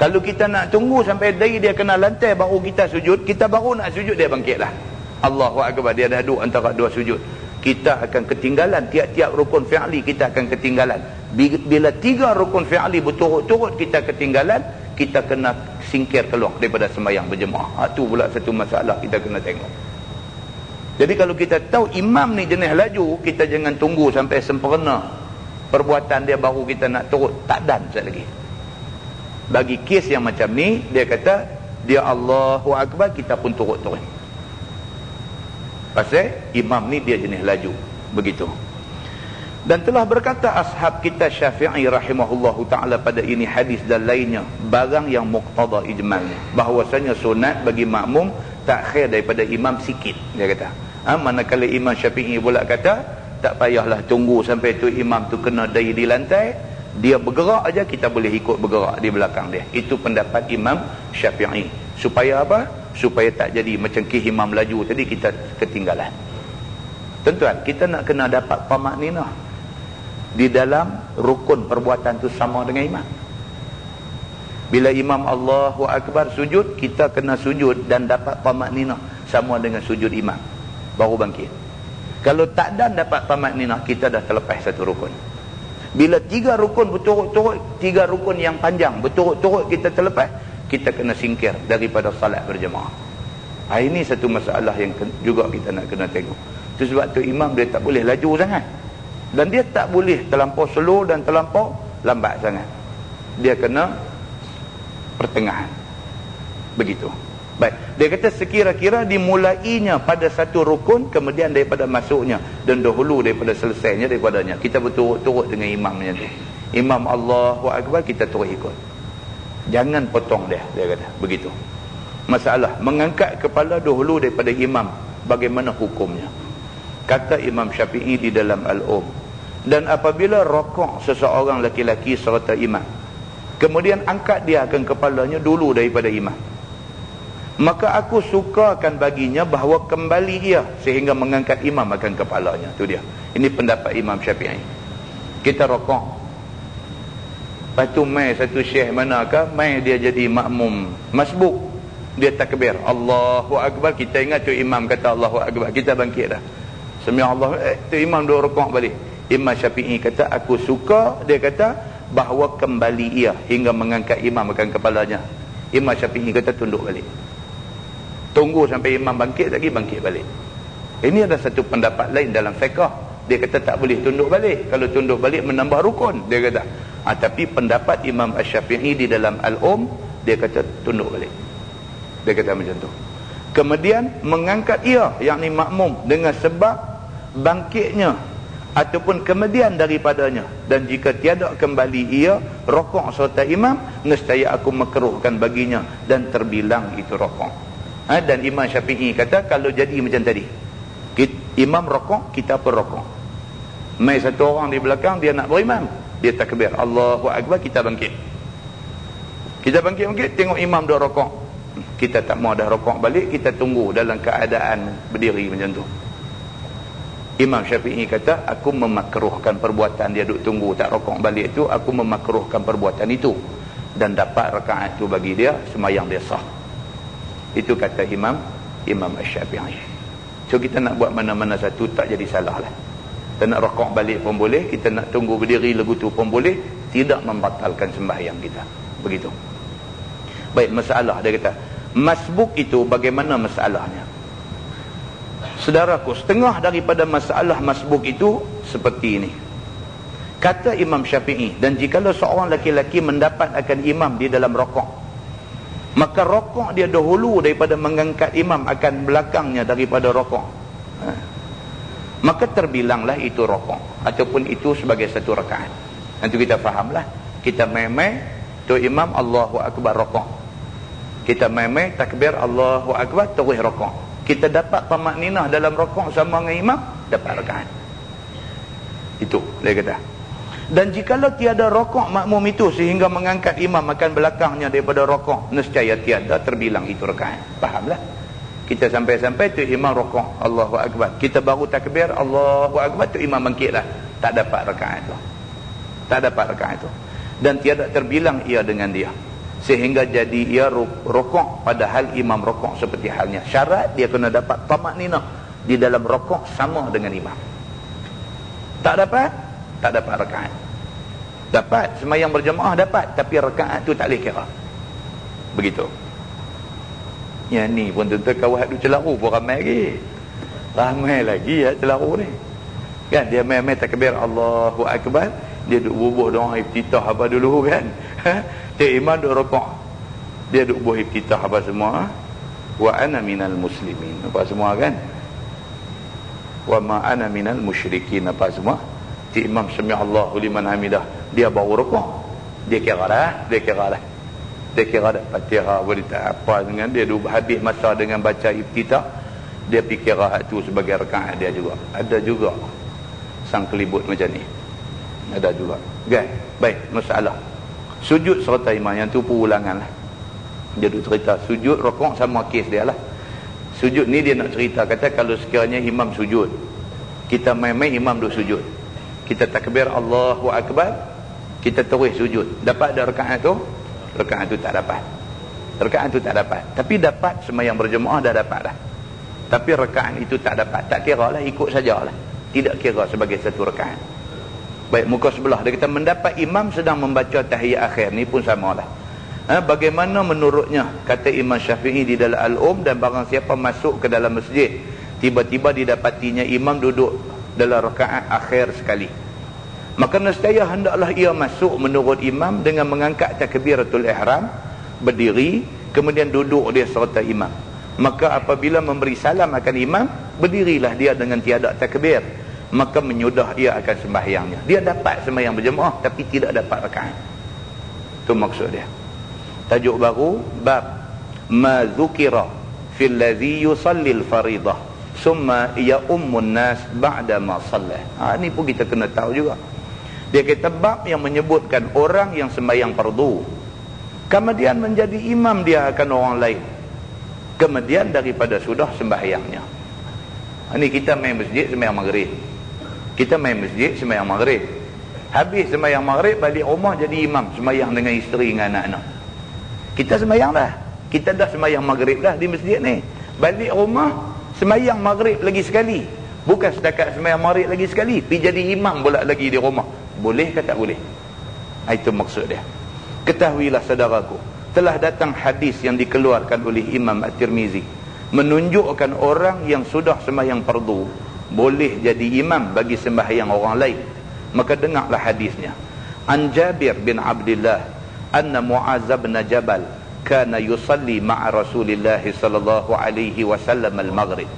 Kalau kita nak tunggu sampai dahi dia kena lantai baru kita sujud, kita baru nak sujud, dia bangkitlah Allahu Akbar, dia dah duduk antara dua sujud, kita akan ketinggalan. Tiap-tiap rukun fi'li kita akan ketinggalan. Bila 3 rukun fi'li berturut-turut kita ketinggalan, kita kena singkir keluar daripada sembahyang berjemaah. Itu pula satu masalah kita kena tengok. Jadi kalau kita tahu imam ni jenis laju, kita jangan tunggu sampai sempurna perbuatan dia baru kita nak turut. Tak dan sekali lagi. Bagi kes yang macam ni, dia kata dia Allahu Akbar, kita pun turut-turut. Pasal imam ni dia jenis laju. Begitu. Dan telah berkata ashab kita Syafi'i rahimahullahu ta'ala pada ini hadis dan lainnya, barang yang muqtada ijmalnya, bahawasanya sunat bagi makmum takhir daripada imam sikit. Dia kata manakala Imam Syafi'i pula kata tak payahlah tunggu sampai tu imam tu kena dahi di lantai, dia bergerak aja, kita boleh ikut bergerak di belakang dia. Itu pendapat Imam Syafi'i. Supaya apa? Supaya tak jadi macam imam laju tadi, kita ketinggalan. Tuan-tuan, kita nak kena dapat tamakninah. di dalam rukun perbuatan tu sama dengan imam. Bila imam Allahu Akbar sujud, kita kena sujud dan dapat tamakninah sama dengan sujud imam, baru bangkit. Kalau tak dan dapat tamakninah, kita dah terlepas satu rukun. Bila 3 rukun berturut-turut, 3 rukun yang panjang berturut-turut kita terlepas, kita kena singkir daripada salat berjemaah. Ini satu masalah yang juga kita nak kena tengok. Itu sebab tu imam dia tak boleh laju sangat, dan dia tak boleh terlampau slow dan terlampau lambat sangat. Dia kena pertengahan. Begitu. Baik, dia kata sekira-kira dimulainya pada satu rukun, kemudian daripada masuknya, dan dahulu daripada selesainya daripadanya, kita berturut-turut dengan imamnya tu. Imam Allahu Akbar, kita terus ikut, jangan potong dia kata. Begitu. Masalah mengangkat kepala dahulu daripada imam, bagaimana hukumnya? Kata Imam Syafi'i di dalam Al-Um, dan apabila rokok seseorang laki-laki serta imam, kemudian angkat dia akan kepalanya dulu daripada imam, maka aku sukakan baginya bahawa kembali ia sehingga mengangkat imam akan kepalanya. Itu dia. Ini pendapat Imam Syafi'i. Kita rokok, lepas tu mai satu syekh manakah, mai dia jadi makmum masbuk, dia takbir Allahu Akbar, kita ingat tu imam kata Allahu Akbar, kita bangkit dah, sami Allah, tu imam dua rokok balik. Imam Syafi'i kata aku suka, dia kata bahawa kembali ia hingga mengangkat imam akan kepalanya. Imam Syafi'i kata tunduk balik, tunggu sampai imam bangkit lagi, bangkit balik. Ini ada satu pendapat lain dalam fiqh, dia kata tak boleh tunduk balik. Kalau tunduk balik menambah rukun, dia kata. Tapi pendapat Imam Asy-Syafi'i di dalam Al-Um, dia kata tunduk balik, dia kata macam tu. Kemudian mengangkat ia, yakni makmum, dengan sebab bangkitnya ataupun kemudian daripadanya, dan jika tiada kembali ia rokok serta imam, nescaya aku makruhkan baginya dan terbilang itu rokok. Dan Imam Syafi'i kata kalau jadi macam tadi, imam rokok, kita pun rokok, mai satu orang di belakang dia nak berimam, dia takbir Allahu Akbar, kita bangkit, tengok imam dah rokok, kita tak mau dah rokok balik, kita tunggu dalam keadaan berdiri macam tu. Imam Syafi'i kata aku memakruhkan perbuatan dia duk tunggu tak rokok balik tu, aku memakruhkan perbuatan itu, dan dapat rakaat tu bagi dia semayang dia sah. Itu kata Imam Asy-Syafi'i. So kita nak buat mana-mana satu tak jadi salah lah. Kita nak rokok balik pun boleh, kita nak tunggu berdiri lagu tu pun boleh, tidak membatalkan sembahyang kita. Begitu. Baik, masalah dia kata masbuk itu bagaimana masalahnya? Saudaraku, setengah daripada masalah masbuk itu seperti ini. Kata Imam Syafi'i, dan jikalau seorang laki-laki mendapat akan imam di dalam rokok, maka rokok dia dahulu daripada mengangkat imam akan belakangnya daripada rokok, maka terbilanglah itu rokok ataupun itu sebagai satu rakaat. Nanti kita fahamlah. Kita memang tu imam Allahu Akbar rokok, kita memang takbir Allahu Akbar terus rokok, kita dapat tamakninah dalam rokok sama dengan imam, dapat rakaat. Itu dia kata. Dan jikalau tiada rokok makmum itu sehingga mengangkat imam akan belakangnya daripada rokok, nescaya tiada terbilang itu rakaat. Fahamlah. Kita sampai-sampai tu imam rokok Allahu Akbar, kita baru takbir Allahu Akbar, tu imam bangkit dah, tak dapat rakaat tu, tak dapat rakaat tu, dan tiada terbilang ia dengan dia, sehingga jadi ia rokok padahal imam rokok seperti halnya. Syarat dia kena dapat tamakninah di dalam rokok sama dengan imam. Tak dapat rakaat. Dapat sembahyang berjemaah dapat, tapi rakaat tu tak boleh kira. Begitu. Ya ni pun tuan-tuan kawan tu celaru pun ramai lagi ya celaru ni. Kan dia main takbir Allahu Akbar, dia duk bubuh doa iftitah apa dulu kan. Cik imam duk rokok, dia duk bubuh iftitah apa semua. Wa ana minal muslimin apa semua kan. Wa ma ana minal musyrikin apa semua. Cik imam sami Allahu liman hamidah, dia baru rokok, dia kira dah Fatihah boleh tak apa dengan dia, habis masa dengan baca iftitah, dia fikir tu sebagai rakaat dia juga. Ada juga sang kelibut macam ni, ada juga kan. Baik, masalah sujud serta imam yang tu perulangan lah. Dia duk cerita sujud rokok sama kes dia lah. Sujud ni dia nak cerita, kata kalau sekiranya imam sujud, kita main-main imam duk sujud, kita takbir Allahu Akbar, kita terus sujud. Dapat ada rakaat tu? Rakaat tu tak dapat. Rakaat tu tak dapat. Tapi dapat sembahyang berjemaah dah dapat dah. Tapi rakaat itu tak dapat. Tak kira lah, ikut sajalah. Tidak kira sebagai satu rakaat. Baik, muka sebelah dia kata mendapat imam sedang membaca tahiyat akhir, ni pun samalah. Bagaimana menurutnya, kata Imam Syafi'i di dalam Al-Um, dan barang siapa masuk ke dalam masjid tiba-tiba didapatinya imam duduk dalam rakaat akhir sekali, maka nescaya hendaklah ia masuk menurut imam dengan mengangkat takbiratul ihram, berdiri, kemudian duduk dia serta imam. Maka apabila memberi salam akan imam, berdirilah dia dengan tiada takbir, maka menyudah ia akan sembahyangnya. Dia dapat sembahyang berjemaah tapi tidak dapat rakaat. Itu maksud dia. Tajuk baru, bab ma dzukira fil ladzi yusallil faridah summa ya ummun nas ba'da ma sallah. Ni pun kita kena tahu juga. Dia kata bab yang menyebutkan orang yang sembahyang fardu kemudian menjadi imam dia akan orang lain, kemudian daripada sudah sembahyangnya. Ini kita main masjid sembahyang maghrib. Kita main masjid sembahyang maghrib. Habis sembahyang maghrib balik rumah jadi imam sembahyang dengan isteri dengan anak-anak. Kita sembahyang dah. Kita dah sembahyang maghrib dah di masjid ni. Balik rumah sembahyang maghrib lagi sekali. Bukan setakat sembahyang maghrib lagi sekali, pergi jadi imam pula lagi di rumah. Boleh ke tak boleh? Itu maksud dia. Ketahuilah saudaraku, telah datang hadis yang dikeluarkan oleh Imam At-Tirmizi menunjukkan orang yang sudah sembahyang fardu boleh jadi imam bagi sembahyang orang lain. Maka dengarlah hadisnya. An Jabir bin Abdullah anna Mu'az bin Jabal kana yusalli ma'a Rasulillah sallallahu alaihi wasallam al-maghrib.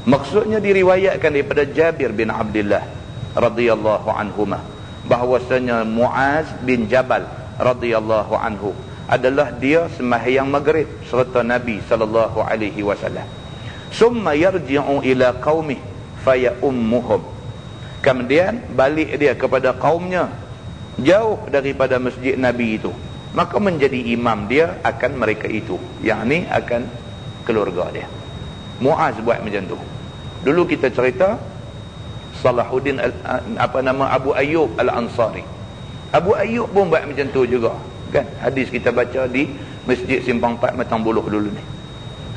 Maksudnya diriwayatkan daripada Jabir bin Abdullah radhiyallahu anhuma bahwasanya Mu'az bin Jabal radhiyallahu anhu adalah dia sembahyang maghrib serta Nabi sallallahu alaihi wasallam. Summa yarji'u ila qaumih faya ummuhum. Kemudian balik dia kepada kaumnya jauh daripada masjid Nabi itu, maka menjadi imam dia akan mereka itu, yakni akan keluarga dia. Muaz buat macam tu. Dulu kita cerita Salahuddin Abu Ayyub Al-Ansari. Abu Ayyub pun buat macam tu juga, kan? Hadis kita baca di Masjid Simpang 4 Matang Buluh dulu ni.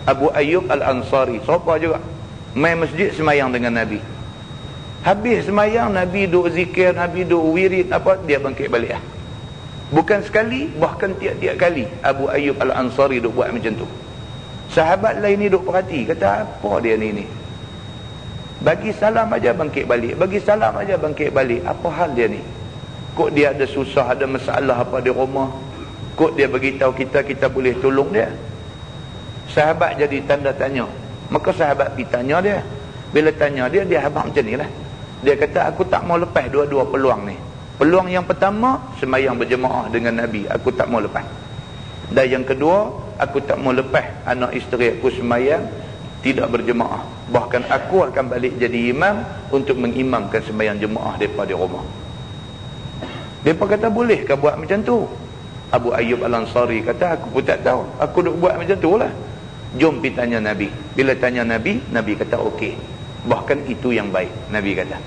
Abu Ayyub Al-Ansari siapa juga main masjid semayang dengan Nabi. Habis semayang Nabi duk zikir, Nabi duk wirid apa, dia bangkit balik lah. Bukan sekali, bahkan tiap-tiap kali Abu Ayyub Al-Ansari duk buat macam tu. Sahabat lain ni duk perhati, kata apa dia ni? Bagi salam aja bangkit balik, bagi salam aja bangkit balik. Apa hal dia ni? Kok dia ada susah, ada masalah apa di rumah? Kok dia beritahu kita, kita boleh tolong dia? Sahabat jadi tanda tanya. Maka sahabat pergi tanya dia. Bila tanya dia, dia habaq macam ni lah. Dia kata, aku tak mau lepas dua-dua peluang ni. Peluang yang pertama, sembahyang berjemaah dengan Nabi, aku tak mau lepas. Dan yang kedua, aku tak mau lepas anak isteri aku sembahyang tidak berjemaah. Bahkan aku akan balik jadi imam untuk mengimamkan sembahyang jemaah daripada rumah. Mereka kata, bolehkah buat macam tu? Abu Ayyub Al-Ansari kata, aku pun tak tahu, aku duk buat macam tu lah. Jom pergi tanya Nabi. Bila tanya Nabi, Nabi kata okey, bahkan itu yang baik, Nabi kata.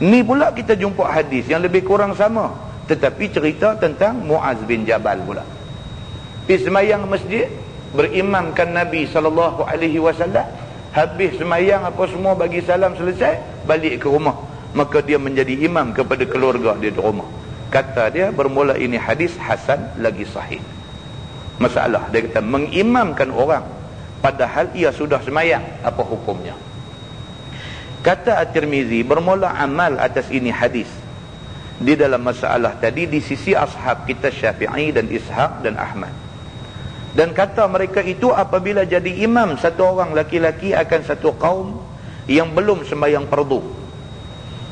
Ni pula kita jumpa hadis yang lebih kurang sama, tetapi cerita tentang Mu'az bin Jabal pula. Pergi semayang masjid, berimamkan Nabi SAW. Habis semayang apa semua, bagi salam selesai, balik ke rumah. Maka dia menjadi imam kepada keluarga dia di rumah. Kata dia, bermula ini hadis hasan lagi sahih. Masalah, dia kata mengimamkan orang padahal ia sudah semayang, apa hukumnya? Kata At-Tirmizi, bermula amal atas ini hadis di dalam masalah tadi di sisi ashab kita Syafi'i dan Ishaq dan Ahmad. Dan kata mereka itu apabila jadi imam satu orang laki-laki akan satu kaum yang belum sembahyang fardu,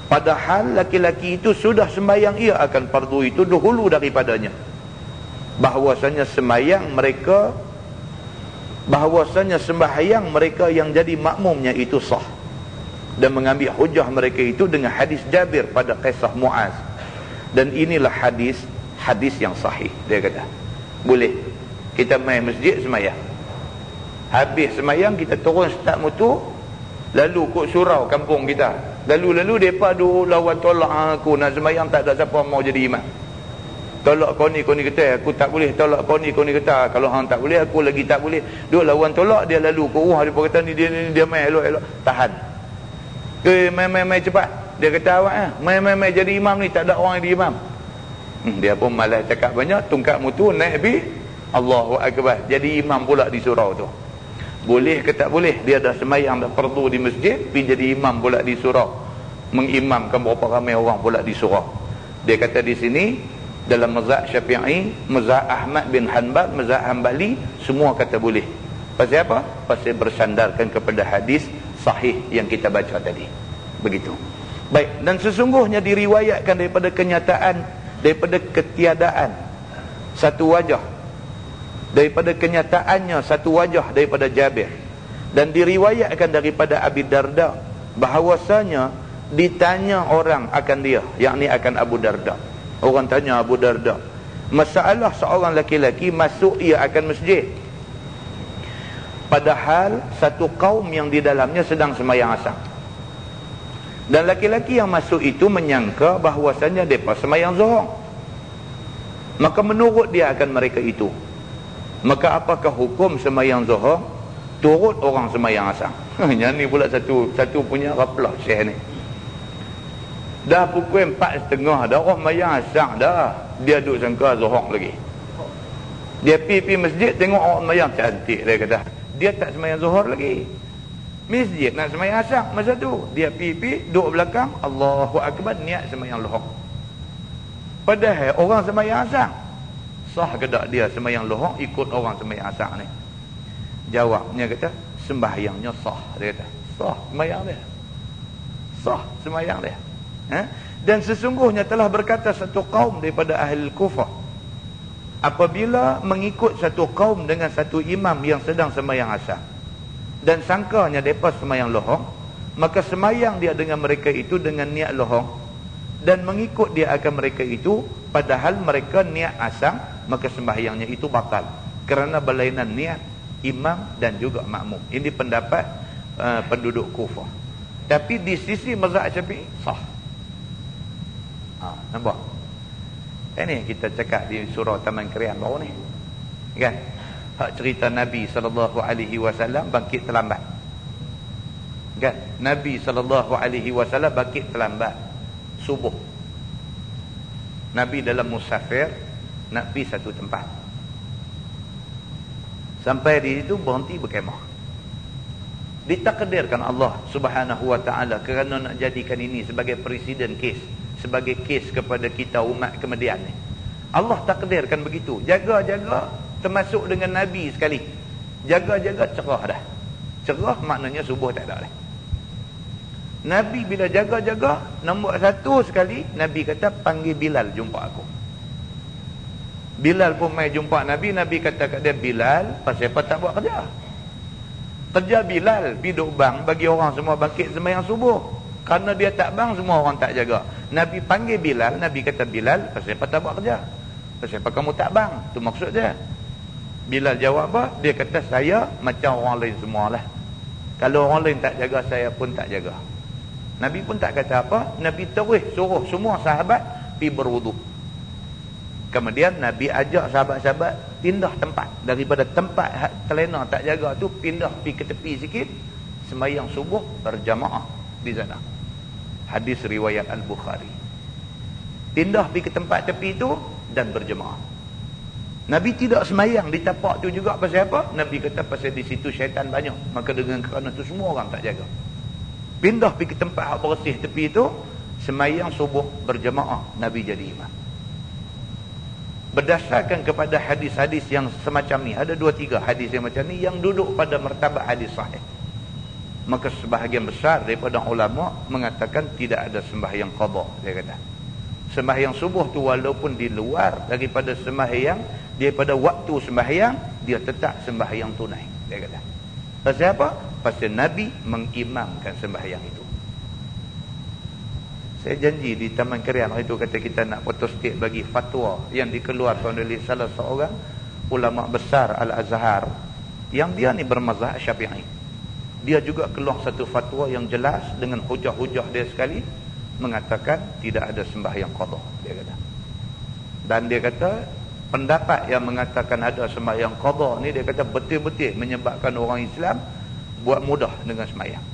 padahal laki-laki itu sudah sembahyang ia akan fardu itu dahulu daripadanya, bahwasanya sembahyang mereka yang jadi makmumnya itu sah, dan mengambil hujah mereka itu dengan hadis Jabir pada kisah Mu'az. Dan inilah hadis yang sahih. Dia kata boleh kita main masjid semayang, habis semayang kita turun start motor, Lalu kok surau kampung kita. Lalu mereka duk lawan tolak aku. Nak sembahyang tak ada siapa mau jadi imam. Tolak kau ni kata aku tak boleh. Tolak kau ni kata kalau hang tak boleh aku lagi tak boleh. Duk lawan tolak dia lalu. Kau dia kata ni dia main elok-elok. Tahan. Main cepat. Dia kata awak main jadi imam ni tak ada orang jadi imam. Dia pun malas cakap banyak. Tungkat mutu naik Allahu Akbar. Jadi imam pula di surau tu. Boleh ke tak boleh? Dia dah sembahyang dah fardu di masjid, pergi jadi imam pula di surau. Mengimamkan berapa ramai orang pula di surau. Dia kata di sini dalam mazhab Syafi'i, mazhab Ahmad bin Hanbal, mazhab Hanbali, semua kata boleh. Pasal apa? Pasal bersandarkan kepada hadis sahih yang kita baca tadi. Begitu. Baik, dan sesungguhnya diriwayatkan daripada kenyataan, daripada ketiadaan satu wajah, daripada kenyataannya satu wajah daripada Jabir, dan diriwayatkan daripada Abi Darda bahawasanya ditanya orang akan dia, yakni akan Abu Darda. Orang tanya Abu Darda masalah seorang laki-laki masuk ia akan masjid, padahal satu kaum yang di dalamnya sedang sembahyang asar, dan laki-laki yang masuk itu menyangka bahawasanya mereka sembahyang zuhur. Maka menurut dia akan mereka itu, maka apakah hukum sembahyang zuhur turut orang sembahyang asar? Yang ni pula satu punya raplah syekh ni. Dah pukul 4.30 dah orang sembahyang asar dah. Dia duduk sangka zuhur lagi. Dia pergi masjid tengok orang sembahyang cantik, dia kata. Dia tak sembahyang zuhur lagi. Masjid nak sembahyang asar masa tu. Dia pergi duduk belakang, Allahu Akbar, niat sembahyang zuhur. Padahal orang sembahyang asar. Sah ke tak dia sembahyang lohong ikut orang sembahyang asar ni? Jawabnya kata sembahyangnya sah. Dia kata sah sembahyang dia, sah sembahyang dia. Dan sesungguhnya telah berkata satu kaum daripada ahli Kufah, apabila mengikut satu kaum dengan satu imam yang sedang sembahyang asar dan sangkanya mereka sembahyang lohong, maka sembahyang dia dengan mereka itu dengan niat lohong dan mengikut dia akan mereka itu padahal mereka niat asar, maka sembahyangnya itu batal kerana berlainan niat imam dan juga makmum. Ini pendapat penduduk Kufah. Tapi di sisi mazhab Syafi'i sah. Nampak? Ini kita cakap di surah Taman Krian baru ni. Kan? Hak cerita Nabi SAW bangkit terlambat. Kan? Nabi SAW bangkit terlambat subuh. Nabi dalam musafir nak pergi satu tempat. Sampai di situ berhenti berkemah. Ditakdirkan Allah Subhanahu wa taala kerana nak jadikan ini sebagai presiden kes, sebagai kes kepada kita umat kemudian ni. Allah takdirkan begitu. Jaga-jaga termasuk dengan Nabi sekali. Jaga-jaga cerah dah. Cerah maknanya subuh tak ada dah. Nabi bila jaga-jaga nombor satu sekali Nabi kata panggil Bilal jumpa aku. Bilal pun mai jumpa Nabi. Nabi kata kat dia, Bilal pasal apa tak buat kerja? Kerja Bilal pergi duduk bang bagi orang semua bangkit sembahyang subuh. Kerana dia tak bang semua orang tak jaga. Nabi panggil Bilal. Nabi kata, Bilal pasal apa tak buat kerja? Pasal apa kamu tak bang? Tu maksud dia. Bilal jawab apa? Dia kata saya macam orang lain semualah. Kalau orang lain tak jaga saya pun tak jaga. Nabi pun tak kata apa. Nabi terus suruh semua sahabat pergi berwudu. Kemudian Nabi ajak sahabat-sahabat pindah tempat. Daripada tempat terlena tak jaga tu, pindah pergi ke tepi sikit, sembahyang subuh berjamaah di sana. Hadis riwayat Al-Bukhari. Pindah pergi ke tempat tepi tu dan berjamaah. Nabi tidak sembahyang di tapak tu juga pasal apa? Nabi kata pasal di situ syaitan banyak. Maka dengan kerana tu semua orang tak jaga. Pindah pergi ke tempat yang bersih tepi tu, sembahyang subuh berjamaah, Nabi jadi imam. Berdasarkan kepada hadis-hadis yang semacam ni, ada 2-3 hadis yang macam ni yang duduk pada martabat hadis sahih. Maka sebahagian besar daripada ulama mengatakan tidak ada sembahyang qada. Dia kata sembahyang subuh tu walaupun di luar daripada sembahyang, daripada waktu sembahyang, dia tetap sembahyang tunai. Dia kata pasal apa? Pasal Nabi mengimamkan sembahyang itu. Saya janji di Taman Krian hari itu kata kita nak photostat bagi fatwa yang dikeluarkan oleh salah seorang ulama besar Al-Azhar yang dia ni bermazhab Syafi'i. dia juga keluar satu fatwa yang jelas dengan hujah-hujah dia sekali, mengatakan tidak ada sembahyang qada, dia kata. Dan dia kata pendapat yang mengatakan ada sembahyang qada ni, dia kata betul-betul menyebabkan orang Islam buat mudah dengan sembahyang.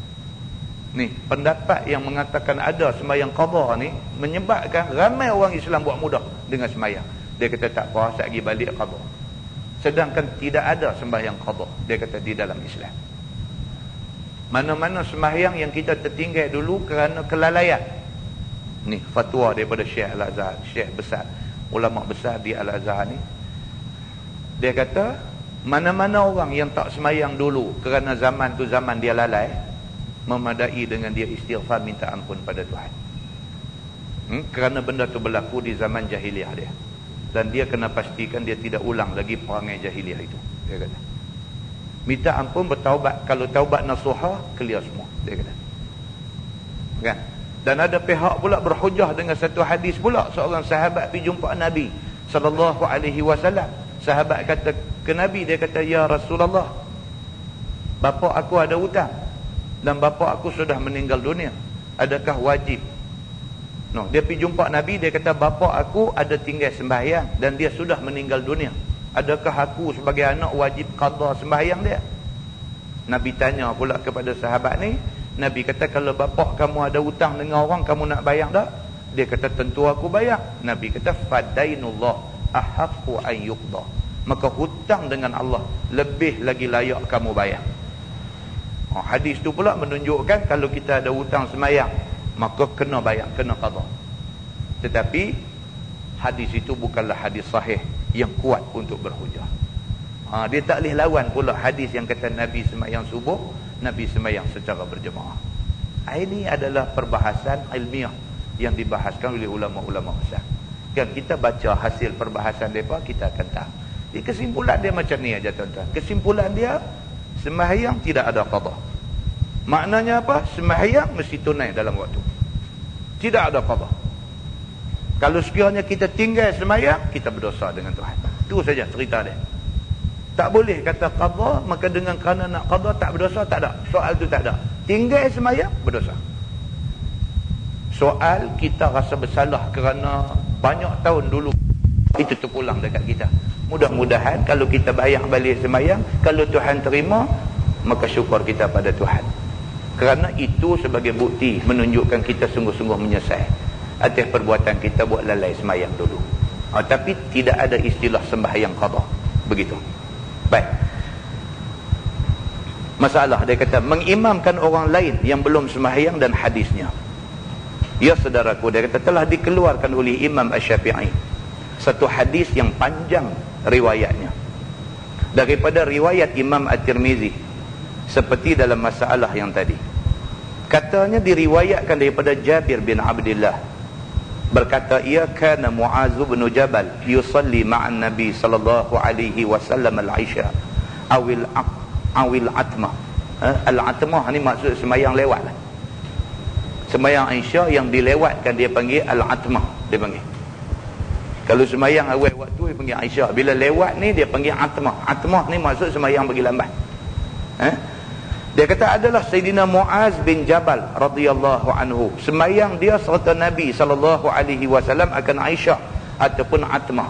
Ni pendapat yang mengatakan ada sembahyang qada ni menyebabkan ramai orang Islam buat mudah dengan sembahyang. Dia kata tak apa, saya pergi balik qada. Sedangkan tidak ada sembahyang qada, dia kata, di dalam Islam. Mana-mana sembahyang yang kita tertinggal dulu kerana kelalaian. Ni fatwa daripada Syekh Al-Azhar, Syekh besar, ulama besar di Al-Azhar ni. Dia kata mana-mana orang yang tak sembahyang dulu kerana zaman tu zaman dia lalai, memadai dengan dia istighfar minta ampun pada Tuhan. Kerana benda tu berlaku di zaman jahiliah dia. Dan dia kena pastikan dia tidak ulang lagi perangai jahiliah itu, dia kata. Minta ampun, bertaubat. Kalau taubat nasuha, clear semua, dia kata. Kan? Dan ada pihak pula berhujah dengan satu hadis pula. Seorang sahabat pergi jumpa Nabi SAW. Sahabat kata ke Nabi, dia kata, ya Rasulullah, bapa aku ada hutang dan bapa aku sudah meninggal dunia, adakah wajib? No, dia pergi jumpa Nabi, dia kata bapa aku ada tinggal sembahyang dan dia sudah meninggal dunia, adakah aku sebagai anak wajib qada sembahyang dia? Nabi tanya pula kepada sahabat ni. Nabi kata, kalau bapa kamu ada hutang dengan orang, kamu nak bayar tak? Dia kata, tentu aku bayar. Nabi kata, fadainullah ahaqqu an yuqda. Maka hutang dengan Allah lebih lagi layak kamu bayar. Hadis tu pula menunjukkan kalau kita ada hutang sembahyang, maka kena bayar, kena qada. Tetapi hadis itu bukanlah hadis sahih yang kuat untuk berhujah. Dia tak boleh lawan pula hadis yang kata Nabi sembahyang subuh, Nabi sembahyang secara berjemaah. Ini adalah perbahasan ilmiah yang dibahaskan oleh ulama-ulama besar. Kan kita baca hasil perbahasan mereka, kita akan tahu. Jadi kesimpulan dia macam ni aja tuan-tuan. Kesimpulan dia, sembahyang tidak ada qada. Maknanya apa? Sembahyang mesti tunai dalam waktu. Tidak ada qada. Kalau sekiranya kita tinggal sembahyang, kita berdosa dengan Tuhan. Itu saja cerita dia. Tak boleh kata qada, maka dengan kerana nak qada tak berdosa, tak ada. Soal tu tak ada. Tinggal sembahyang, berdosa. Soal kita rasa bersalah kerana banyak tahun dulu itu terpulang dekat kita. Mudah-mudahan kalau kita bayar balik sembahyang, kalau Tuhan terima, maka syukur kita pada Tuhan. Kerana itu sebagai bukti menunjukkan kita sungguh-sungguh menyesal atas perbuatan kita buat lalai sembahyang dulu. Tapi tidak ada istilah sembahyang qada. Begitu. Baik. Masalah dia kata mengimamkan orang lain yang belum sembahyang dan hadisnya. Ya saudaraku, dia kata telah dikeluarkan oleh Imam Asy-Syafi'i satu hadis yang panjang riwayatnya daripada riwayat Imam At-Tirmizi seperti dalam masalah yang tadi. Katanya diriwayatkan daripada Jabir bin Abdullah, berkata ia, kana Mu'az bin Jabal yusalli ma'an Nabi sallallahu alaihi wasallam al-Isya awil atmah. Al-atmah ni maksud sembahyang lewat lah. Sembahyang Isya yang dilewatkan dia panggil al-atmah, dia panggil. Kalau sembahyang awal waktu dia panggil Isya, bila lewat ni dia panggil atmah. Atmah ni maksud sembahyang bagi lambat. Dia kata adalah Sayyidina Mu'az bin Jabal radhiyallahu anhu, sembahyang dia serta Nabi sallallahu alaihi wasallam akan Isya ataupun atmah,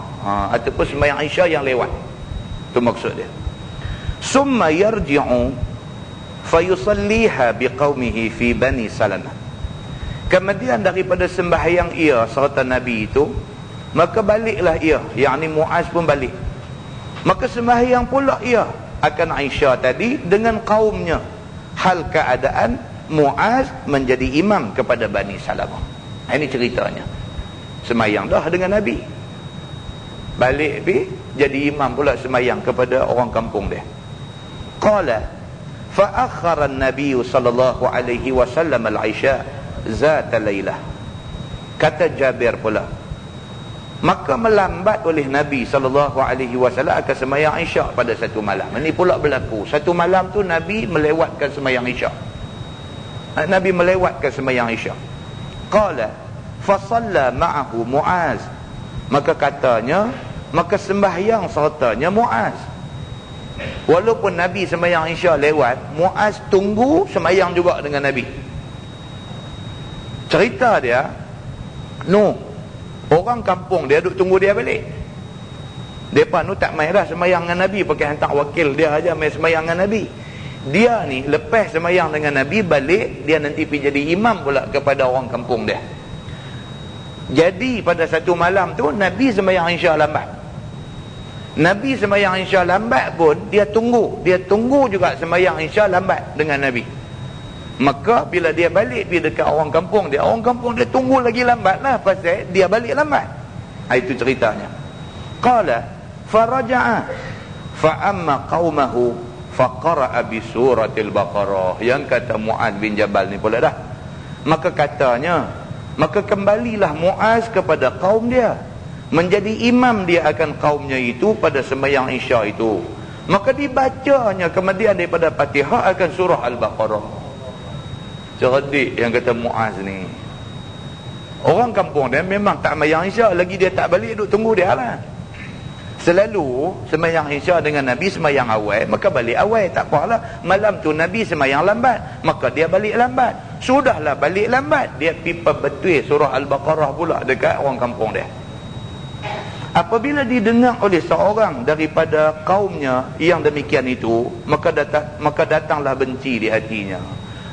ataupun sembahyang Isya yang lewat. Itu maksud dia. Summa yarji'u fayusalliha biqaumihi fi Bani Salamah. Kemudian daripada sembahyang ia serta Nabi itu, maka baliklah ia, yakni Mu'az pun balik. Maka sembahyang pula ia akan Aisyah tadi dengan kaumnya, hal keadaan Mu'az menjadi imam kepada Bani Salamah. Ini ceritanya. Sembahyang dah dengan Nabi, balik pergi jadi imam pula sembahyang kepada orang kampung dia. Qala fa akhara an-nabiy sallallahu alaihi wasallam al-Isya zat lailah. Kata Jabir pula, maka melambat oleh Nabi SAW akan sembahyang Isya pada satu malam. Ini pula berlaku. Satu malam tu Nabi melewatkan sembahyang Isya. Nabi melewatkan sembahyang Isya. Qala fasalla ma'ahu Mu'az. Maka katanya, maka sembahyang sertanya Mu'az. Walaupun Nabi sembahyang Isya lewat, Muaz tunggu sembahyang juga dengan Nabi. Cerita dia, orang kampung dia duk tunggu dia balik. Depa tak main dah sembahyang dengan Nabi, pakai hantar wakil dia aja main sembahyang dengan Nabi. Dia ni lepas sembahyang dengan Nabi balik, dia nanti pergi jadi imam pula kepada orang kampung dia. Jadi pada satu malam tu Nabi sembahyang Isya lambat. Nabi sembahyang Isya lambat pun dia tunggu juga sembahyang Isya lambat dengan Nabi. Maka bila dia balik pergi dekat orang kampung dia tunggu lagi lambat lah, pasal dia balik lambat. Itu ceritanya. Qala faraja'a fa amma qaumahu faqara'a bi suratil Baqarah. Yang kata Muaz bin Jabal ni pula dah. Maka kembalilah Muaz kepada kaum dia, menjadi imam dia akan kaumnya itu pada sembahyang Isya itu. Maka dibacanya kemudian daripada Fatihah akan surah Al-Baqarah. Cerdik yang kata Muaz ni. Orang kampung dia memang tak sembahyang Isya, lagi dia tak balik duk tunggu dia lah. Selalu sembahyang Isya dengan Nabi sembahyang awal, maka balik awal, tak apalah. Malam tu Nabi sembahyang lambat, maka dia balik lambat. Sudahlah balik lambat, dia pipa betul surah Al-Baqarah pula dekat orang kampung dia. Apabila didengar oleh seorang daripada kaumnya yang demikian itu, maka datanglah benci di hatinya.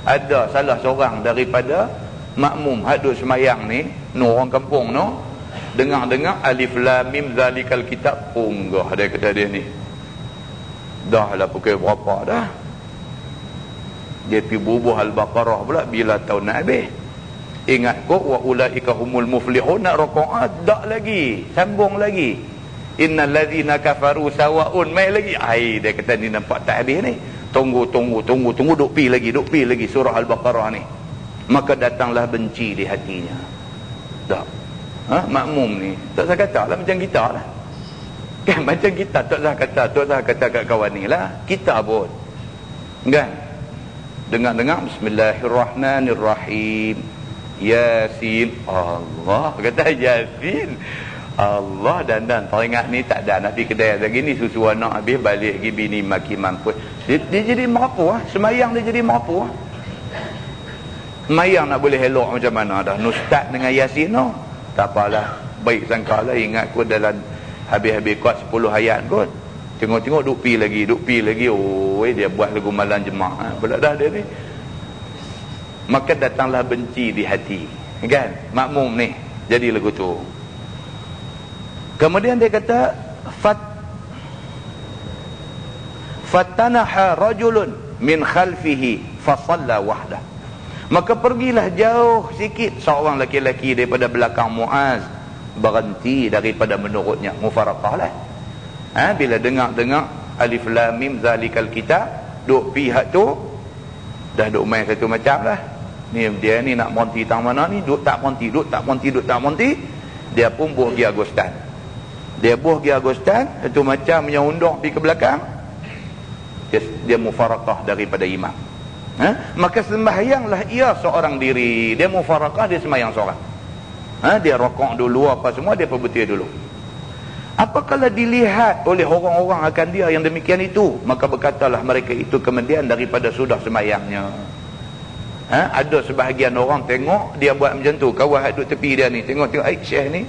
Ada salah seorang daripada makmum hadut sembahyang ni, orang kampung dengar alif lam mim zalikal kitab, punggah dia kata dia ni. Dah lah pukul berapa dah. Dia pergi bubuh Al-Baqarah pula bila tahun nak habis. Ingat kok wa ulaika humul muflihun, nak rakaat dak lagi, sambung lagi. Innal ladzina kafaru sawaun, mai lagi. Dia kata ni nampak tak habis ni. Tunggu duk pi lagi surah Al-Baqarah ni. Maka datanglah benci di hatinya. Dak. Makmum ni tak usah kata lah macam kita lah kan, macam kita tak usah kata kat kawan ni lah, kita pun kan dengar Bismillahirrahmanirrahim, Yasin, Allah kata Yasin, Allah dandan teringat ni tak ada nak pergi kedai lagi ni, susu anak habis balik pergi bini maki mampus, dia jadi merapu semayang dia jadi merapu semayang nak boleh elok macam mana dah Ustaz dengan Yasin tak apalah, baik sangkalah. Ingat kot dalam habis-habis kuat 10 ayat kot, tengok-tengok duk pi lagi, dia buat lagu malam jemaah pula dah dia ni. Maka datanglah benci di hati kan makmum ni, jadi lagu tu. Kemudian dia kata fatanaha rajulun min khalfihi fa shalla wahdah. Maka pergilah jauh sikit seorang lelaki daripada belakang Muaz, berhenti daripada menurutnya, mufaraqah lah. Bila dengar alif lam mim zalikal kitab, duk pihak tu dah duk main satu macam lah. Ni dia ni nak monti tang mana ni, duk tak monti. Dia pun buh pergi Agustan. Satu macam yang undang pergi ke belakang. Dia mufaraqah daripada imam. Maka sembahyanglah ia seorang diri. Dia mufaraqah, dia sembahyang seorang. Dia rokok dulu apa semua, dia perbetul dulu. Apakala dilihat oleh orang-orang akan dia yang demikian itu, maka berkatalah mereka itu kemudian daripada sudah sembahyangnya. Ada sebahagian orang tengok dia buat macam tu, kawan duduk tepi dia ni, tengok syekh ni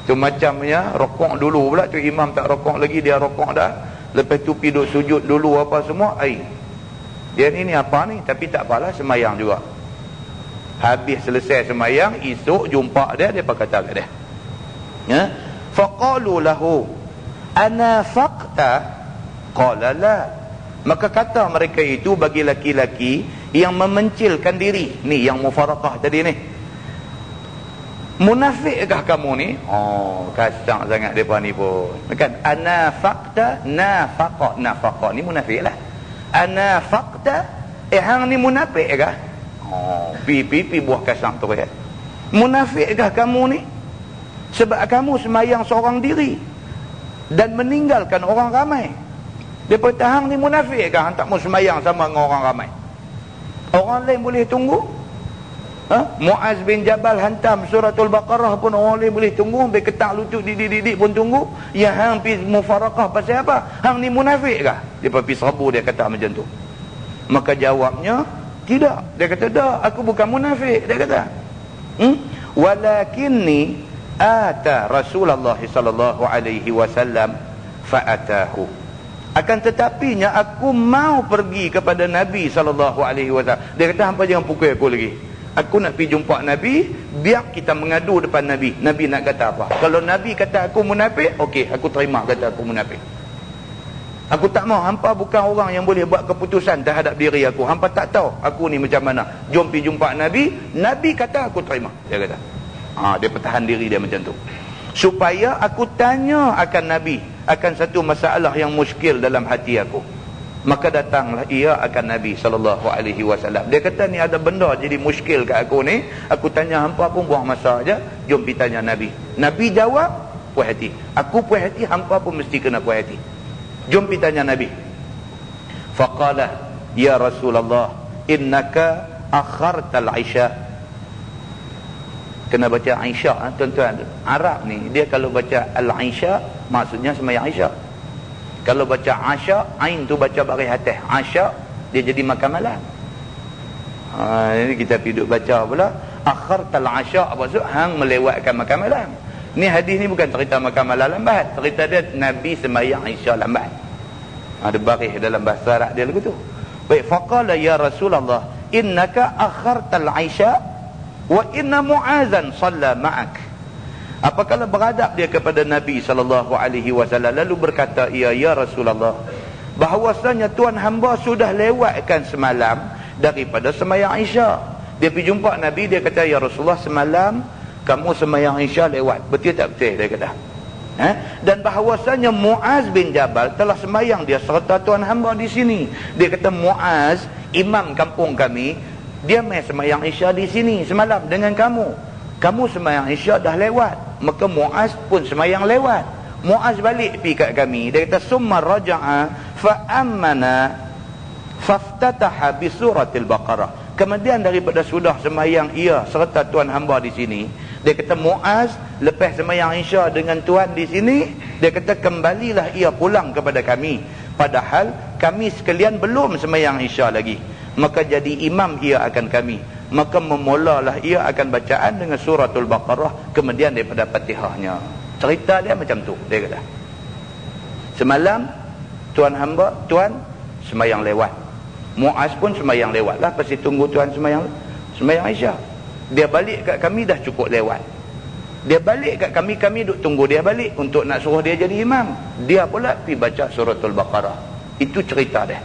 tu macamnya rokok dulu pula tu, imam tak rokok lagi, dia rokok dah, lepas tu pergi duduk sujud dulu apa semua. Dia ni apa ni, tapi tak apalah, semayang juga. Habis selesai semayang, esok jumpa dia berkata kat dia, faqalu lahu anafaqta, qala la. Maka kata mereka itu bagi laki-laki yang memencilkan diri ni, yang mufaraqah tadi ni, munafikkah kamu ni? Kasar sangat depa ni pun kan. Anafaqta, nafaqah ni munafik lah. Anafaqta, hang ni munafik kah? Pi buah kasam tu kan. Munafikkah kamu ni? Sebab kamu semayang seorang diri dan meninggalkan orang ramai. Dia kata hang ni munafik kah? Hang tak mau semayang sama dengan orang ramai. Orang lain boleh tunggu, Muaz bin Jabal hantam suratul Baqarah pun orang boleh tunggu, sampai ketak lutut didik pun tunggu. Ya hang pi mufarakah pasal apa? Hang ni munafik kah? Dia pergi serbu, dia kata macam tu. Maka jawabnya tidak. Dia kata dah, aku bukan munafik. Dia kata walakinni ata Rasulullah sallallahu alaihi wasallam fa'atahu. Akan tetapinya aku mau pergi kepada Nabi sallallahu alaihi wasallam. Dia kata hampa jangan pukul aku lagi. Aku nak pergi jumpa Nabi, biar kita mengadu depan Nabi. Nabi nak kata apa? Kalau Nabi kata aku munafik, okey, aku terima kata aku munafik. Aku tak mau, hampa bukan orang yang boleh buat keputusan terhadap diri aku. Hampa tak tahu aku ni macam mana. Jom pergi jumpa Nabi, Nabi kata aku terima. Dia kata. Dia pertahan diri dia macam tu. Supaya aku tanya akan Nabi akan satu masalah yang muskil dalam hati aku. Maka datanglah ia akan Nabi SAW. Dia kata ni ada benda jadi muskil kat aku ni. Aku tanya hampa pun buang masa aja. Jom pergi tanya Nabi. Nabi jawab, puas hati. Aku puas hati, hampa pun mesti kena puas hati. Jom pergi tanya Nabi. Faqala ya Rasulullah innaka akhartal isya. Kena baca Isya, tuan-tuan. Arab ni dia kalau baca al-Isya maksudnya sembahyang Isya. Kalau baca Asya, ain tu baca baris atas. Asya dia jadi makan malam. Ini kita pergi baca pula akhartal Asya, apa maksud? Hang melewatkan makan malam. Ni hadis ni bukan cerita makan malam lambat. Cerita dia Nabi sembahyang Isya lambat. Ada baris dalam bahasa Arab dia lagu tu. Baik, faqala ya Rasulullah innaka akhartal Isya wa inna Mu'azan shalla ma'ak. Apakala beradab dia kepada Nabi SAW, lalu berkata ia, ya Rasulullah, bahawasanya tuan hamba sudah lewatkan semalam daripada sembahyang Isya. Dia pergi jumpa Nabi, dia kata ya Rasulullah, semalam kamu sembahyang Isya lewat. Betul tak betul? Dia kata. Dan bahawasanya Muaz bin Jabal telah sembahyang dia serta tuan hamba di sini. Dia kata Muaz, imam kampung kami, dia main sembahyang Isya di sini semalam dengan kamu. Kamu sembahyang Isya dah lewat. Maka Muaz pun sembahyang lewat. Muaz balik pergi kat kami. Dia kata summa raja'a fa ammana faftataha bi suratil Baqarah. Kemudian daripada sudah sembahyang ia serta tuan hamba di sini, dia kata Muaz lepas sembahyang Isya dengan tuan di sini, dia kata kembalilah ia pulang kepada kami. Padahal kami sekalian belum sembahyang Isya lagi. Maka jadi imam ia akan kami. Maka memulalah ia akan bacaan dengan suratul Baqarah, kemudian daripada Fatihahnya. Cerita dia macam tu, dia kata. Semalam tuan hamba, tuan sembahyang lewat. Muaz pun sembahyang lewat lah, pasti tunggu tuan sembahyang Isya. Dia balik kat kami dah cukup lewat. Dia balik kat kami, kami duk tunggu dia balik untuk nak suruh dia jadi imam. Dia pula pergi baca suratul Baqarah. Itu cerita dia.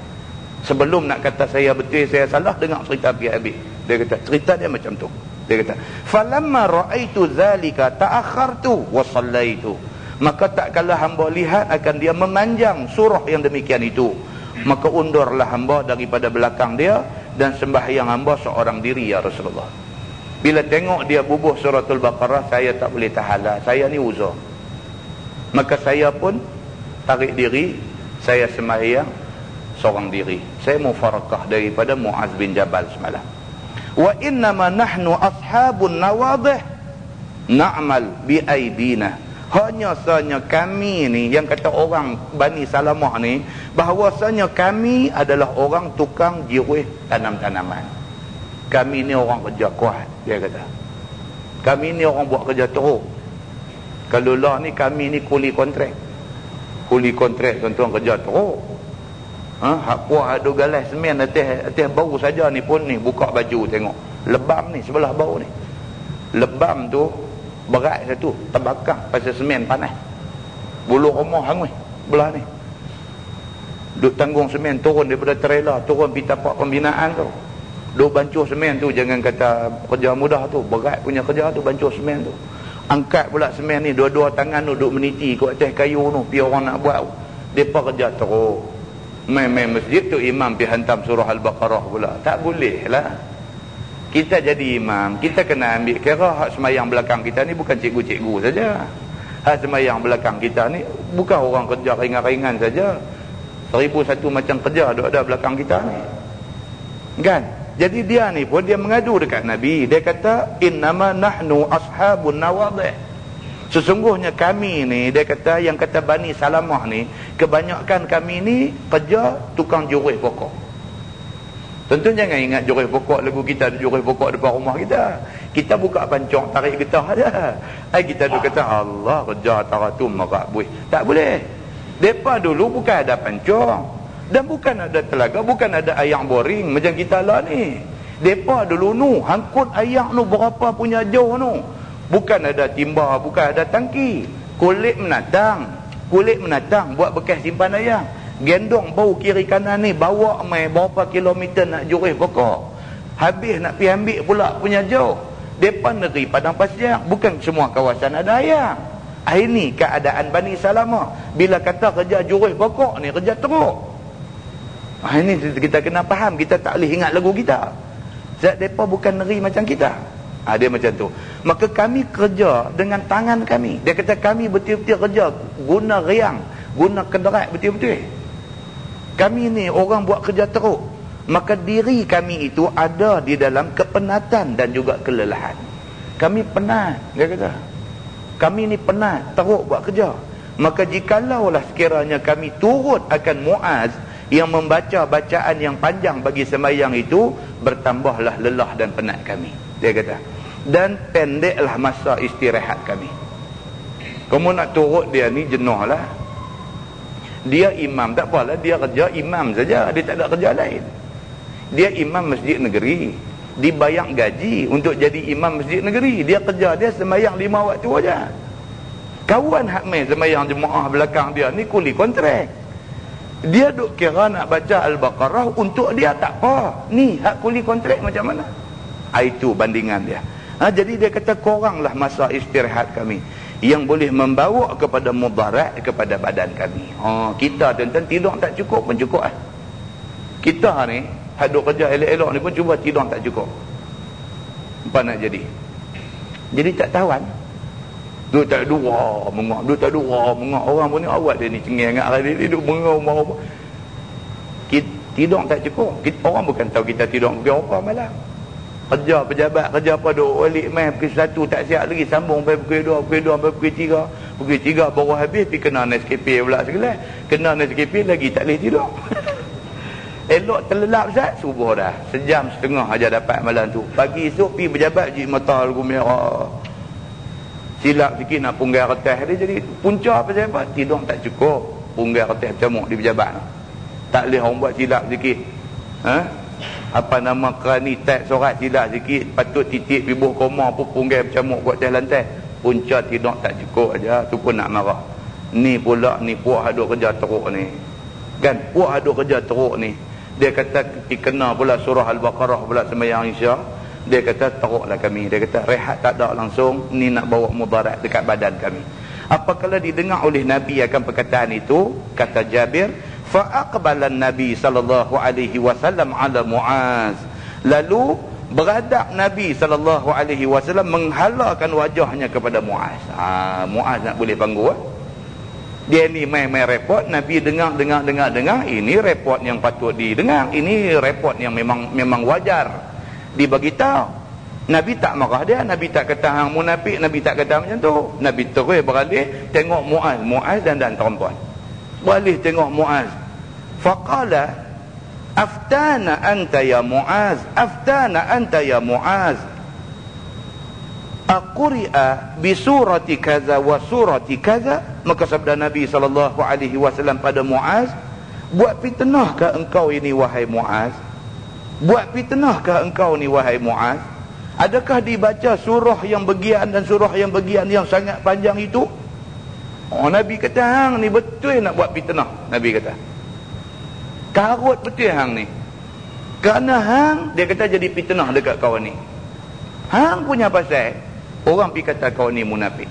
Sebelum nak kata saya betul saya salah, dengar cerita pergi habis. Dia kata cerita dia macam tu. Dia kata falamma raaitu zalika ta'akhartu wa sallaitu. Maka tak kala hamba lihat akan dia memanjang surah yang demikian itu, maka undurlah hamba daripada belakang dia dan sembahyang hamba seorang diri ya Rasulullah. Bila tengok dia bubuh suratul Baqarah, saya tak boleh tahan lah, saya ni uzur. Maka saya pun tarik diri, saya sembahyang seorang diri. Saya mufarakah daripada Muaz bin Jabal semalam. Wa innama nahnu ashabun nawadih na'mal bi aidina. Hanya sahaja kami ni, yang kata orang Bani Salamah ni, bahawasanya kami adalah orang tukang jirih tanam-tanaman. Kami ni orang kerja kuat, dia kata. Kami ni orang buat kerja teruk. Kalau lah ni kami ni kuli kontrak. Kuli kontrak tuan-tuan kerja teruk. Hak kuah ada galas semen atas bau saja ni pun ni buka baju tengok. Lebam ni sebelah bau ni. Lebam tu berat satu, terbakar pasal semen panas. Bulu rumah hangus belah ni. Duk tanggung semen turun daripada trailer, turun pergi tapak pembinaan tu. Duk bancuh semen tu, jangan kata kerja mudah tu, berat punya kerja tu bancuh semen tu. Angkat pula semen ni dua-dua tangan tu duk meniti kat atas kayu tu, pi orang nak buat. Depa kerja teruk. Main-main masjid tu imam pergi hantam surah Al-Baqarah pula. Tak boleh lah. Kita jadi imam, kita kena ambil kira hak semayang belakang kita ni bukan cikgu-cikgu saja. Hak semayang belakang kita ni bukan orang kerja ringan-ringan saja. 1001 macam kerja ada belakang kita ni. Kan? Jadi dia ni pun dia mengadu dekat Nabi. Dia kata innama nahnu ashabun nawadih. Sesungguhnya kami ni, dia kata, yang kata Bani Salamah ni, kebanyakan kami ni kerja tukang jurih pokok. Tentu jangan ingat jurih pokok lagu kita ada jurih pokok depan rumah kita. Kita buka pancong tarik getah aja. Kita duk kata Allah kerja taratum maqbuih. Tak boleh. Depa dulu bukan ada pancong dan bukan ada telaga, bukan ada air boring macam kita lah ni. Depa dulu nu hangkut air nu berapa punya jauh nu. Bukan ada timba, bukan ada tangki. Kulit menatang buat bekas simpan air. Gendong bau kiri kanan ni, bawa mai berapa kilometer nak jurih pokok. Habis nak pergi ambil pula punya jauh. Depan negeri padang pasir, bukan semua kawasan ada air. Ini keadaan Bani Salamah. Bila kata kerja jurih pokok ni kerja teruk. Ini kita kena faham. Kita tak boleh ingat lagu kita. Sebab mereka bukan negeri macam kita. Dia macam tu. Maka kami kerja dengan tangan kami. Dia kata kami betul-betul kerja guna riang, guna kenderaan betul-betul. Kami ni orang buat kerja teruk. Maka diri kami itu ada di dalam kepenatan dan juga kelelahan. Kami penat, dia kata. Kami ni penat, teruk buat kerja. Maka jikalaulah sekiranya kami turut akan Muaz yang membaca bacaan yang panjang bagi sembahyang itu, bertambahlah lelah dan penat kami, dia kata. Dan pendeklah masa istirahat kami. Kamu nak turut dia ni jenuh lah. Dia imam, tak apalah, dia kerja imam saja, dia tak ada kerja lain. Dia imam masjid negeri, dibayar gaji untuk jadi imam masjid negeri. Dia kerja dia sembahyang 5 waktu aja. Kawan hak mai sembahyang jemaah belakang dia ni kuli kontrak. Dia duk kira nak baca Al-Baqarah untuk dia, tak apa. Ni hak kuli kontrak macam mana? Itu bandingan dia. Jadi dia kata kuranglah masa istirahat kami yang boleh membawa kepada mudarat kepada badan kami. Kita tuan-tuan tidur tak cukup pun cukup Kita ni haduk kerja elok-elok ni pun cuba tidur tak cukup. Apa nak jadi? Jadi tak tawan. Duk tak dua mengak. Orang pun ni awak dia ni cengeng ngak dia duduk mengak. Tidur tak cukup. Orang bukan tahu kita tidur pergi apa malam. Kerja pejabat, kerja apa duk balik mai pukul 1 tak siap lagi, sambung sampai pukul 2 sampai pukul 3. Pukul 3 baru habis pergi kena Nescafe pula segala. Kena Nescafe lagi tak boleh tidur. Elok terlelap Ustaz, subuh dah. Sejam setengah aja dapat malam tu. Pagi esok pergi pejabat je mata lagu merah. Silap sikit nak punggai kertas dia, jadi punca apa tidur tak cukup. Punggai kertas bercamuk di pejabat. Tak boleh orang buat silap sikit. Apa nama kerani teks surat silap sikit, patut titik pibuh koma pun punggai bercamuk buat atas lantai. Punca tidur tak cukup aja, tu pun nak marah. Ni pula ni puak haduk kerja teruk ni. Kan puak haduk kerja teruk ni. Dia kata kena pula surah Al-Baqarah pula sembahyang Isya. Dia kata teruklah kami. Dia kata rehat tak ada langsung, ni nak bawa mudarat dekat badan kami. Apabila didengar oleh Nabi akan perkataan itu, kata Jabir, fa aqbala Nabi sallallahu alaihi wasallam ala Muaz. Lalu beradab Nabi sallallahu alaihi wasallam menghalakan wajahnya kepada Muaz. Muaz nak boleh panggil dia ni main report. Nabi dengar. Ini report yang patut didengar. Ini report yang memang wajar dibagi tahu. Nabi tak marah dia, Nabi tak kata hang munafik, Nabi tak kata macam tu. Nabi terus beralih tengok Muaz dan perempuan. Beralih tengok Muaz. Faqala aftana anta ya Muaz. Aqri'a bi surati kaza wa surati kaza. Maka sabda Nabi sallallahu alaihi wasallam pada Muaz, buat fitnah ke engkau ini wahai Muaz? Buat fitnah ke engkau ni wahai Muaz? Adakah dibaca surah yang bagian dan surah yang bagian yang sangat panjang itu? Nabi kata hang ni betul nak buat fitnah. Nabi kata karut betul hang ni. Kerana hang, dia kata jadi fitnah dekat kau ni. Hang punya pasal orang pergi kata kau ni munafik.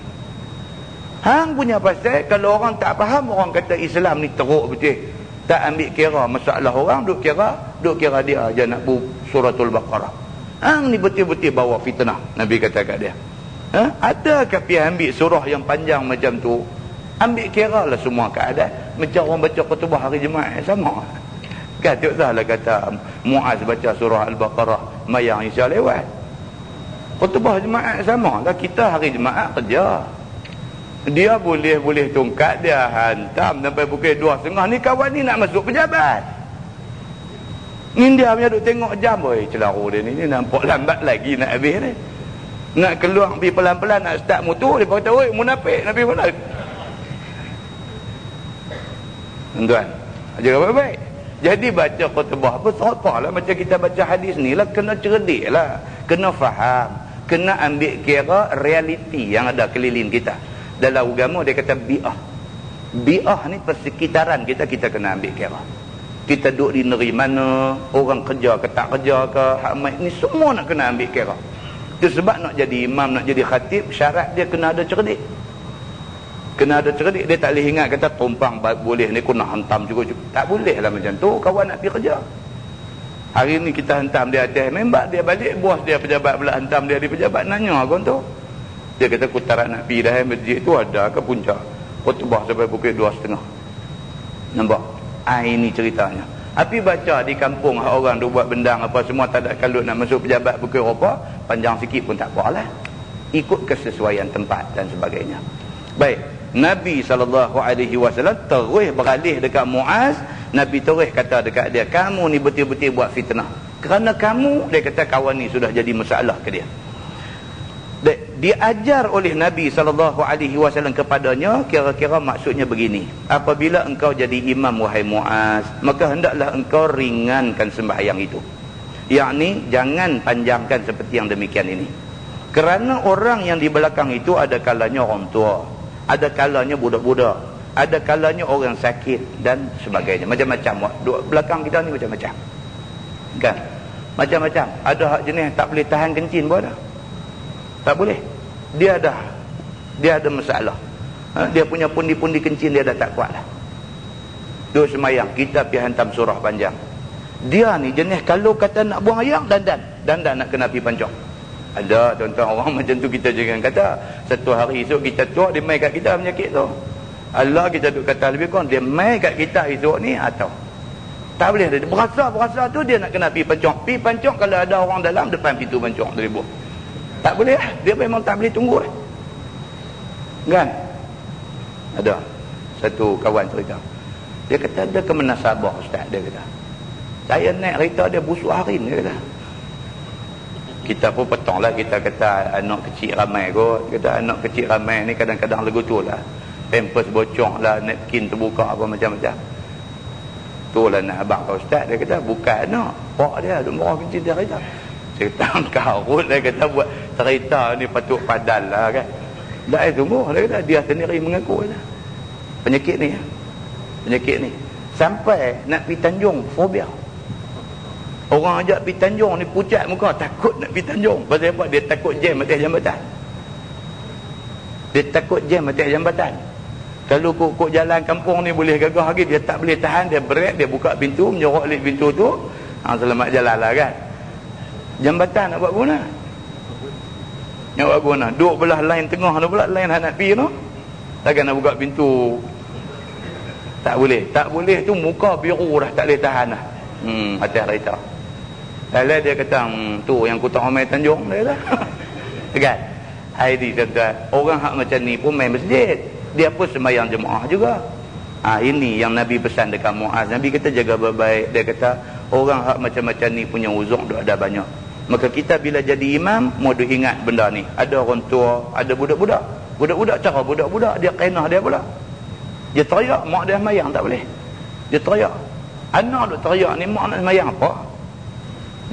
Hang punya pasal kalau orang tak faham, orang kata Islam ni teruk betul. Tak ambil kira masalah orang, duk kira dia aja nak buat suratul Baqarah. Hang ni betul-betul bawa fitnah. Nabi kata kat dia, adakah pergi ambil surah yang panjang macam tu? Ambil kira lah semua keadaan. Macam orang baca khutbah hari Jumaat sama. Katuk dah lah kata Muaz baca surah Al-Baqarah, mayang Isya lewat. Khutbah jemaah sama lah. Kita hari jemaah kerja. Dia boleh tongkat dia hantam sampai pukul 2.30. Ni kawan ni nak masuk pejabat. Ni dia punya duk tengok jam. Oi, celaru dia ni nampak lambat lagi nak habis ni. Nak keluar pergi pelan-pelan nak start motor, dia kata, oi munafik Nabi mana? Tuan, jaga baik-baik. Jadi baca khutbah apa serupalah macam kita baca hadis ni lah, kena cerdik lah, kena faham, kena ambil kira realiti yang ada keliling kita. Dalam agama dia kata bi'ah. Bi'ah ni persekitaran kita kena ambil kira. Kita duduk di negeri mana, orang kerja ke tak kerja ke, hak mai ni semua nak kena ambil kira. Itu sebab nak jadi imam, nak jadi khatib, syarat dia kena ada cerdik. Kena ada cerdik. Dia tak boleh ingat kata tumpang boleh ni kena hantam juga. Tak boleh lah macam tu. Kawan nak pergi kerja. Hari ni kita hantam dia atas membak, dia balik, bos dia pejabat pula hantam dia di pejabat, nanya kau tu. Dia kata aku tak nak pergi dah, masjid tu ada ke puncak. Khutbah sampai pukul 2.30. Nampak? Ini ceritanya. Tapi baca di kampung orang duk buat bendang apa semua tak ada kalut nak masuk pejabat pukul apa, panjang sikit pun tak apalah. Ikut kesesuaian tempat dan sebagainya. Baik, Nabi SAW terus beralih dekat Muaz. Nabi terus kata dekat dia, kamu ni betul-betul buat fitnah. Kerana kamu, dia kata kawan ni sudah jadi masalah ke dia. Diajar oleh Nabi SAW kepadanya, kira-kira maksudnya begini. Apabila engkau jadi imam wahai Muaz, maka hendaklah engkau ringankan sembahyang itu. Yakni jangan panjangkan seperti yang demikian ini. Kerana orang yang di belakang itu ada kalanya orang tua, ada kalanya budak-budak, ada kalanya orang sakit dan sebagainya. Macam-macam. Belakang kita ni macam-macam. Kan? Macam-macam. Ada hak jenis tak boleh tahan kencing pun ada. Tak boleh. Dia ada masalah. Dia punya pundi-pundi kencing dia dah tak kuat lah. Dua semayang, kita pergi hantam surah panjang. Dia ni jenis kalau kata nak buang air, dandan nak kena pergi pancong. Ada tuan-tuan orang macam tu, kita jangan kata. Satu hari esok kita tua, dia mai kat kita penyakit tu. Allah kita duk kata lebih kurang, dia mai kat kita esok ni atau. Tak boleh. Dia berasa tu dia nak kena pergi pancong. Pergi pancong kalau ada orang dalam depan pintu pancong tu dia buat. Tak boleh lah. Dia memang tak boleh tunggu lah. Kan? Ada satu kawan cerita. Dia kata ada kemenasabah ustaz, dia kata. Saya naik kereta dia busuk harin, dia kata. Kita pun petang lah, kita kata anak kecil ramai kot. Kata anak kecil ramai ni kadang-kadang lagu tu lah. Pampers bocor lah, napkin terbuka apa macam-macam. Tu lah nak abang kau ustaz, dia kata bukan anak. Pak dia, duk marah kecil dia kereta. Cerita karut, dia kata buat cerita ni patut padal lah kan. Tak sungguh, dia kata dia sendiri mengaku lah. Penyakit ni sampai nak pergi Tanjung fobia. Orang ajak pergi Tanjung ni pucat muka, takut nak pergi Tanjung. Pasal apa? Dia takut jam atas jambatan. Kalau kok jalan kampung ni boleh gagah lagi, dia tak boleh tahan, dia berat, dia buka pintu, menyorok lip pintu tu. Selamat jalan lah kan. Jambatan nak buat guna. Nak buat guna. Duduk belah lain tengah tu pula, lain nak pergi tu. Takkan nak buka pintu. Tak boleh tu muka biru dah, tak boleh tahan dah. Atas kereta. Lalu dia kata, tu yang Kota Omai Tanjung dia dah. Kan? Ini tuan-tuan, orang hak macam ni pun main masjid. Dia pun sembahyang jemaah juga. Ini yang Nabi pesan dekat Muaz. Nabi kata jaga baik-baik. Dia kata orang hak macam-macam ni punya uzur ada banyak. Maka kita bila jadi imam, modu ingat benda ni. Ada orang tua, ada budak-budak. Budak-budak cara budak-budak, dia kenah dia pula. Dia teriak, mak dia semayang tak boleh. Dia teriak. Anak duk teriak ni, mak nak semayang apa?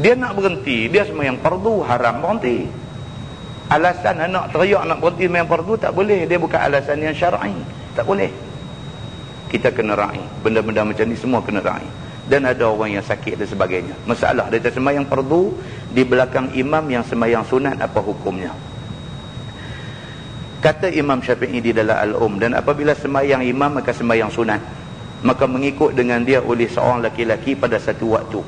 Dia nak berhenti, dia semayang fardu, haram berhenti. Alasan anak teriak nak berhenti semayang fardu tak boleh. Dia bukan alasan yang syar'i. Tak boleh. Kita kena ra'i. Benda-benda macam ni semua kena ra'i. Dan ada orang yang sakit dan sebagainya. Masalah dia sembahyang fardu di belakang imam yang sembahyang sunat, apa hukumnya? Kata Imam Syafi'i di dalam Al-Um, dan apabila sembahyang imam maka sembahyang sunat, maka mengikut dengan dia oleh seorang laki-laki pada satu waktu.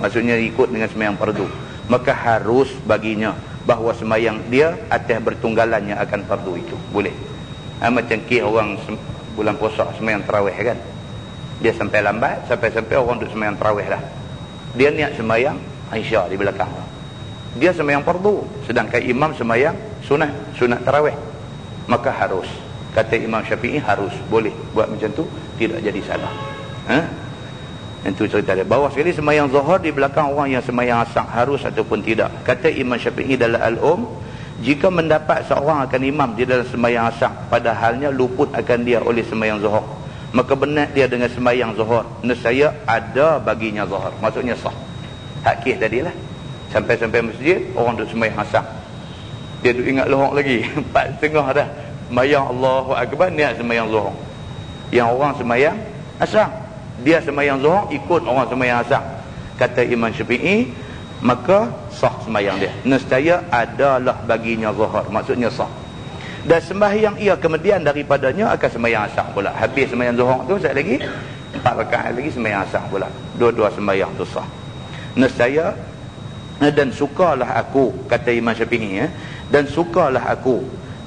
Maksudnya ikut dengan sembahyang fardu. Maka harus baginya bahawa sembahyang dia atas bertunggalannya akan fardu itu. Boleh. Macam orang bulan puasa sembahyang tarawih kan. Dia sampai lambat, sampai orang duduk sembahyang tarawih lah. Dia niat sembahyang Isya di belakang. Dia sembahyang fardu, sedangkan imam sembahyang sunat tarawih. Maka harus, kata Imam Syafi'i, harus, boleh buat macam tu, tidak jadi salah. Itu cerita dia. Bawah sekali sembahyang zuhur di belakang orang yang sembahyang asar, harus ataupun tidak. Kata Imam Syafi'i dalam Al-Um, jika mendapat seorang akan imam di dalam sembahyang asar, padahalnya luput akan dia oleh sembahyang zuhur, maka benar dia dengan sembahyang zuhur, nescaya ada baginya zuhur, maksudnya sah. Hak kes tadilah. Sampai masjid, orang duduk sembahyang asar, dia duduk ingat lohok lagi 4:30 dah sembahyang Allahu Akbar, niat sembahyang zuhur. Yang orang sembahyang asar, dia sembahyang zuhur ikut orang sembahyang asar. Kata Imam Syafi'i, maka sah sembahyang dia, nescaya adalah baginya zuhur, maksudnya sah. Dan sembahyang ia kemudian daripadanya akan sembahyang asar pula. Habis sembahyang zuhur tu, sekali lagi 4 rakaat lagi sembahyang asar pula. Dua-dua sembahyang tu sah. Nescaya, dan sukalah aku, kata Imam Syafi'i, dan sukalah aku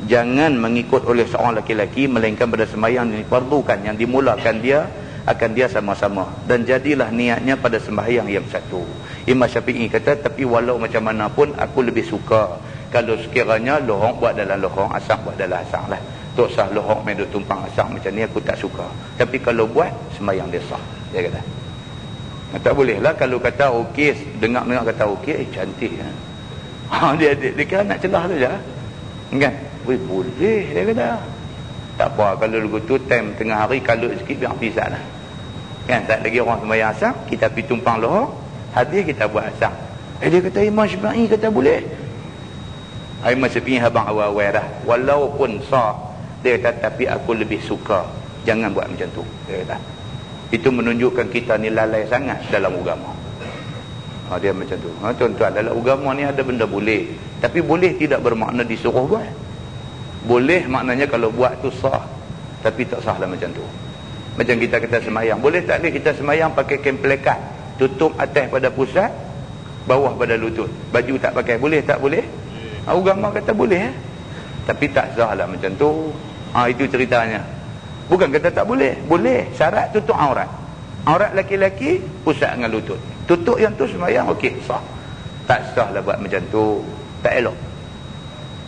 jangan mengikut oleh seorang lelaki melainkan pada sembahyang yang difardukan, yang dimulakan dia akan dia sama-sama, dan jadilah niatnya pada sembahyang yang satu. Imam Syafi'i kata, tapi walau macam mana pun aku lebih suka kalau sekiranya lohong buat dalam lohong, asar buat dalam asar lah. Tak sah lohong main duk tumpang asar macam ni, aku tak suka. Tapi kalau buat sembahyang dia sah, dia kata. Tak boleh lah kalau kata okey, dengar kata okey, cantik kan. Dia kira nak celah tu je kan. Boleh, dia kata. Tak apa, kalau lagu tu time tengah hari kalut sikit biar pisah lah kan. Tak lagi orang sembahyang asar, kita pergi tumpang lohor, habis kita buat asar. Dia kata Imam Syafi'i kata boleh. Imam Syafi'i habang awal-awal dah, walaupun sah, dia kata tapi aku lebih suka jangan buat macam tu, dia kata. Itu menunjukkan kita ni lalai sangat dalam agama. Dia macam tu. Tuan-tuan, dalam agama ni ada benda boleh, tapi boleh tidak bermakna disuruh buat. Boleh maknanya kalau buat tu sah, tapi tak sah lah macam tu. Macam kita kata semayang, boleh tak boleh kita semayang pakai kain pelekat, tutup atas pada pusat, bawah pada lutut, baju tak pakai, boleh tak boleh? Agama kata boleh, tapi tak sah lah macam tu. Itu ceritanya. Bukan kata tak boleh, boleh, syarat tutup aurat. Aurat laki-laki pusat dengan lutut, tutup yang tu semayang okey, sah. Tak sah lah buat macam tu, tak elok.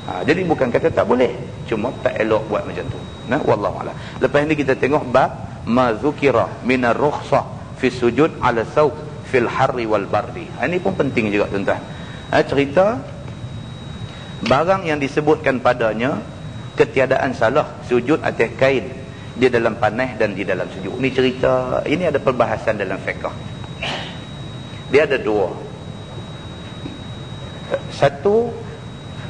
Jadi bukan kata tak boleh, cuma tak elok buat macam tu. Wallahu a'lam. Lepas ni kita tengok bab ma zukira minar rukhsah fi sujud ala thawb fil harri wal bardi. Ini pun penting juga tuan-tuan. Cerita barang yang disebutkan padanya ketiadaan salah sujud atas kain di dalam panas dan di dalam sejuk. Ini cerita, ini ada perbahasan dalam fiqh. Dia ada dua. Satu,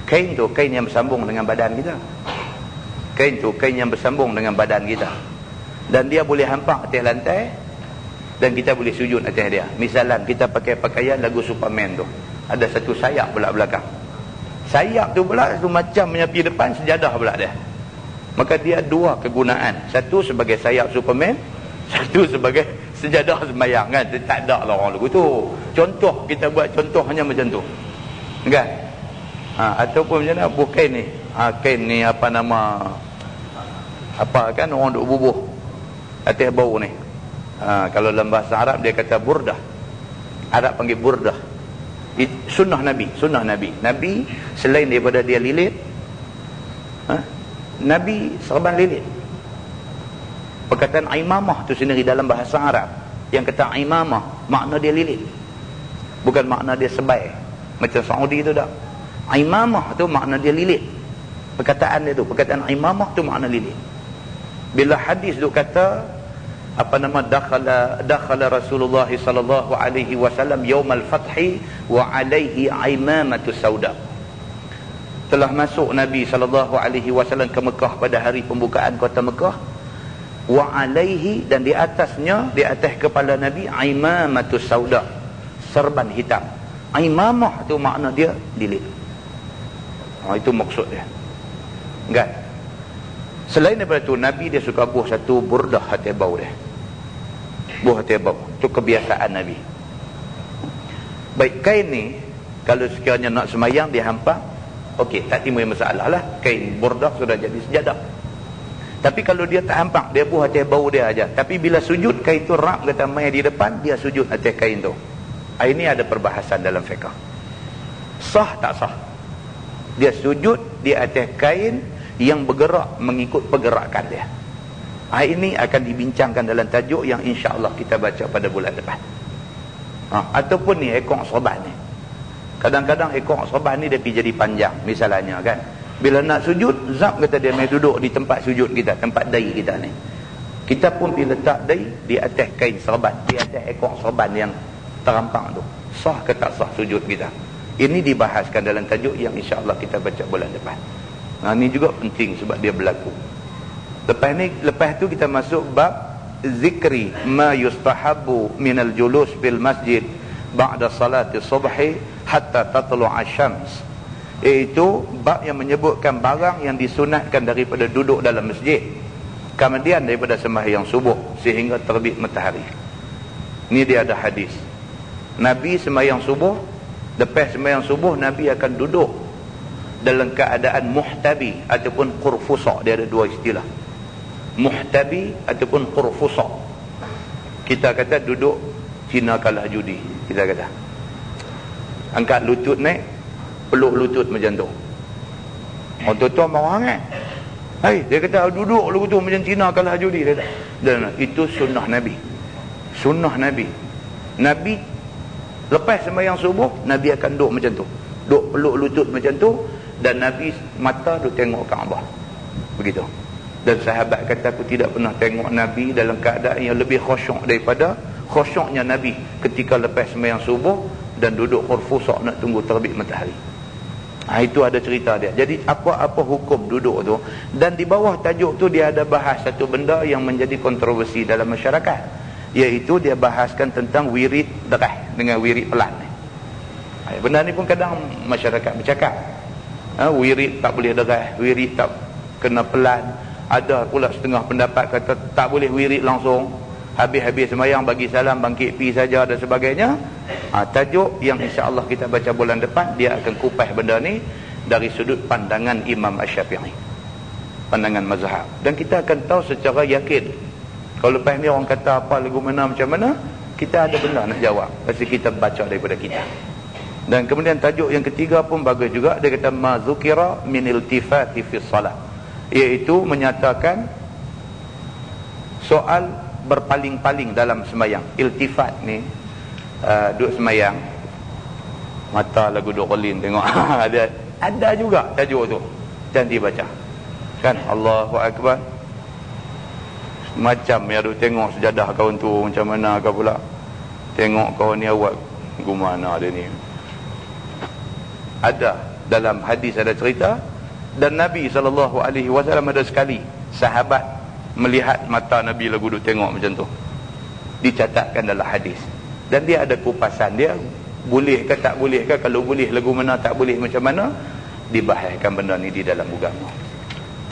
kain tu kain yang bersambung dengan badan kita. Kain tu kain yang bersambung dengan badan kita, dan dia boleh hampak atas lantai dan kita boleh sujud atas dia. Misalan kita pakai pakaian lagu Superman tu, ada satu sayap pula belakang. Sayap tu pula tu macam menyapi depan, sejadah pula dia. Maka dia dua kegunaan, satu sebagai sayap Superman, satu sebagai sejadah sembahyang kan. Tak ada lah orang lagu tu. Contoh, kita buat contoh hanya macam tu kan. Ataupun macam mana buh kain ni, kain ni apa nama, apa kan orang duk bubuh atas bau ni. Kalau dalam bahasa Arab dia kata burdah, Arab panggil burdah. Sunnah Nabi selain daripada dia lilit, Nabi serban lilit. Perkataan imamah tu sendiri dalam bahasa Arab, yang kata imamah makna dia lilit, bukan makna dia sebai macam Saudi tu dah. Imamah tu makna dia lilit. Perkataan dia tu, perkataan imamah tu makna lilit. Bila hadis tu kata apa nama, dakhala Rasulullah sallallahu alaihi wasallam yaumal fathi wa alaihi imamatu sauda. Telah masuk Nabi sallallahu alaihi wasallam ke Mekah pada hari pembukaan kota Mekah, wa alaihi, dan di atasnya, di atas kepala Nabi, imamatu sauda, serban hitam. Imamah tu makna dia lilit. Itu maksud dia kan. Selain daripada tu, Nabi dia suka buh satu burdah hati bau dia, buh hati bau. Itu kebiasaan Nabi. Baik, kain ni kalau sekiranya nak semayang dia hampak, okey, tak timbul masalah lah. Kain burdah sudah jadi sejadah. Tapi kalau dia tak nampak, dia buh atas bau dia aja. Tapi bila sujud, kain tu rap kata mai di depan, dia sujud atas kain tu. Ini ada perbahasan dalam fiqh. Sah tak sah? Dia sujud di atas kain yang bergerak mengikut pergerakan dia. Ini akan dibincangkan dalam tajuk yang insya-Allah kita baca pada bulan depan. Ataupun ni ekor sorban ni. Kadang-kadang ekor sorban ni dia pergi jadi panjang misalnya kan. Bila nak sujud, zap kata dia mai duduk di tempat sujud kita, tempat dai kita ni. Kita pun pergi letak dai di atas kain sorban, di atas ekor sorban yang terampang tu. Sah ke tak sah sujud kita? Ini dibahaskan dalam tajuk yang insya-Allah kita baca bulan depan. Ini juga penting sebab dia berlaku. Lepas tu kita masuk bab zikri ma yustahabu minal julus fil masjid ba'da salati subhi hatta tatlu'a syams. Iaitu bab yang menyebutkan barang yang disunatkan daripada duduk dalam masjid kemudian daripada sembahyang subuh sehingga terbit matahari. Ini dia ada hadis. Nabi sembahyang subuh, lepas sembahyang subuh Nabi akan duduk dalam keadaan muhtabi ataupun qurfusa. Dia ada dua istilah, muhtabi ataupun qurfusa. Kita kata duduk Cina kalah judi, kita kata angkat lutut naik, peluk lutut macam tu. Orang tua-tua marah kan? Dia kata duduk lutut macam Cina kalah judi. Dia kata, dan itu sunnah Nabi. Sunnah Nabi. Nabi lepas sembahyang subuh, Nabi akan duduk macam tu, duduk peluk lutut macam tu, dan Nabi mata duduk tengok Kaabah begitu. Dan sahabat kata, aku tidak pernah tengok Nabi dalam keadaan yang lebih khusyuk daripada khusyuknya Nabi ketika lepas sembahyang subuh dan duduk qurfusa nak tunggu terbit matahari. Itu ada cerita dia. Jadi apa-apa hukum duduk tu, dan di bawah tajuk tu dia ada bahas satu benda yang menjadi kontroversi dalam masyarakat, iaitu dia bahaskan tentang wirid deras dengan wirid pelan. Benda ni pun kadang masyarakat bercakap, wirid tak boleh deras, wirid tak kena pelan. Ada pula setengah pendapat kata tak boleh wirid langsung, habis-habis sembahyang bagi salam bangkit pi saja dan sebagainya. Tajuk yang insya-Allah kita baca bulan depan, dia akan kupas benda ni dari sudut pandangan Imam Asy-Syafi'i, pandangan mazhab. Dan kita akan tahu secara yakin. Kalau lepas ni orang kata apa lagu mana macam mana, kita ada benda nak jawab pasti kita baca daripada kita. Dan kemudian tajuk yang ketiga pun bagus juga. Dia kata ma zukira min iltifati fi salat, iaitu menyatakan soal berpaling-paling dalam sembahyang. Iltifat ni duduk sembahyang, mata lagu duk rolin tengok. ada juga tajuk tu dan dibaca kan, Allahu Akbar, macam ya duk tengok sejadah kawan tu macam mana kau pula tengok kawan ni awak gimana dia ni. Ada dalam hadis ada cerita, dan Nabi SAW ada sekali sahabat melihat mata Nabi lagu duk tengok macam tu, dicatatkan dalam hadis. Dan dia ada kupasan dia, boleh ke tak boleh ke, kalau boleh lagu mana, tak boleh macam mana, dibahaskan benda ni di dalam agama.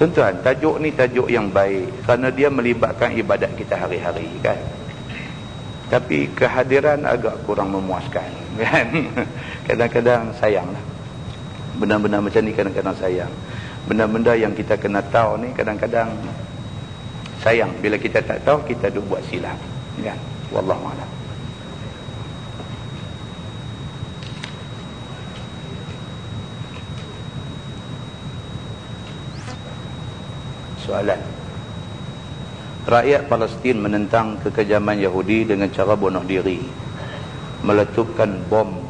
Tuan-tuan, tajuk ni tajuk yang baik kerana dia melibatkan ibadat kita hari-hari kan. Tapi kehadiran agak kurang memuaskan kan. Kadang-kadang sayanglah benda-benda macam ni, kadang-kadang sayang. Benda-benda yang kita kena tahu ni kadang-kadang sayang bila kita tak tahu, kita duk buat silap kan. Wallahu a'lam. Soalan, rakyat Palestin menentang kekejaman Yahudi dengan cara bunuh diri, meletupkan bom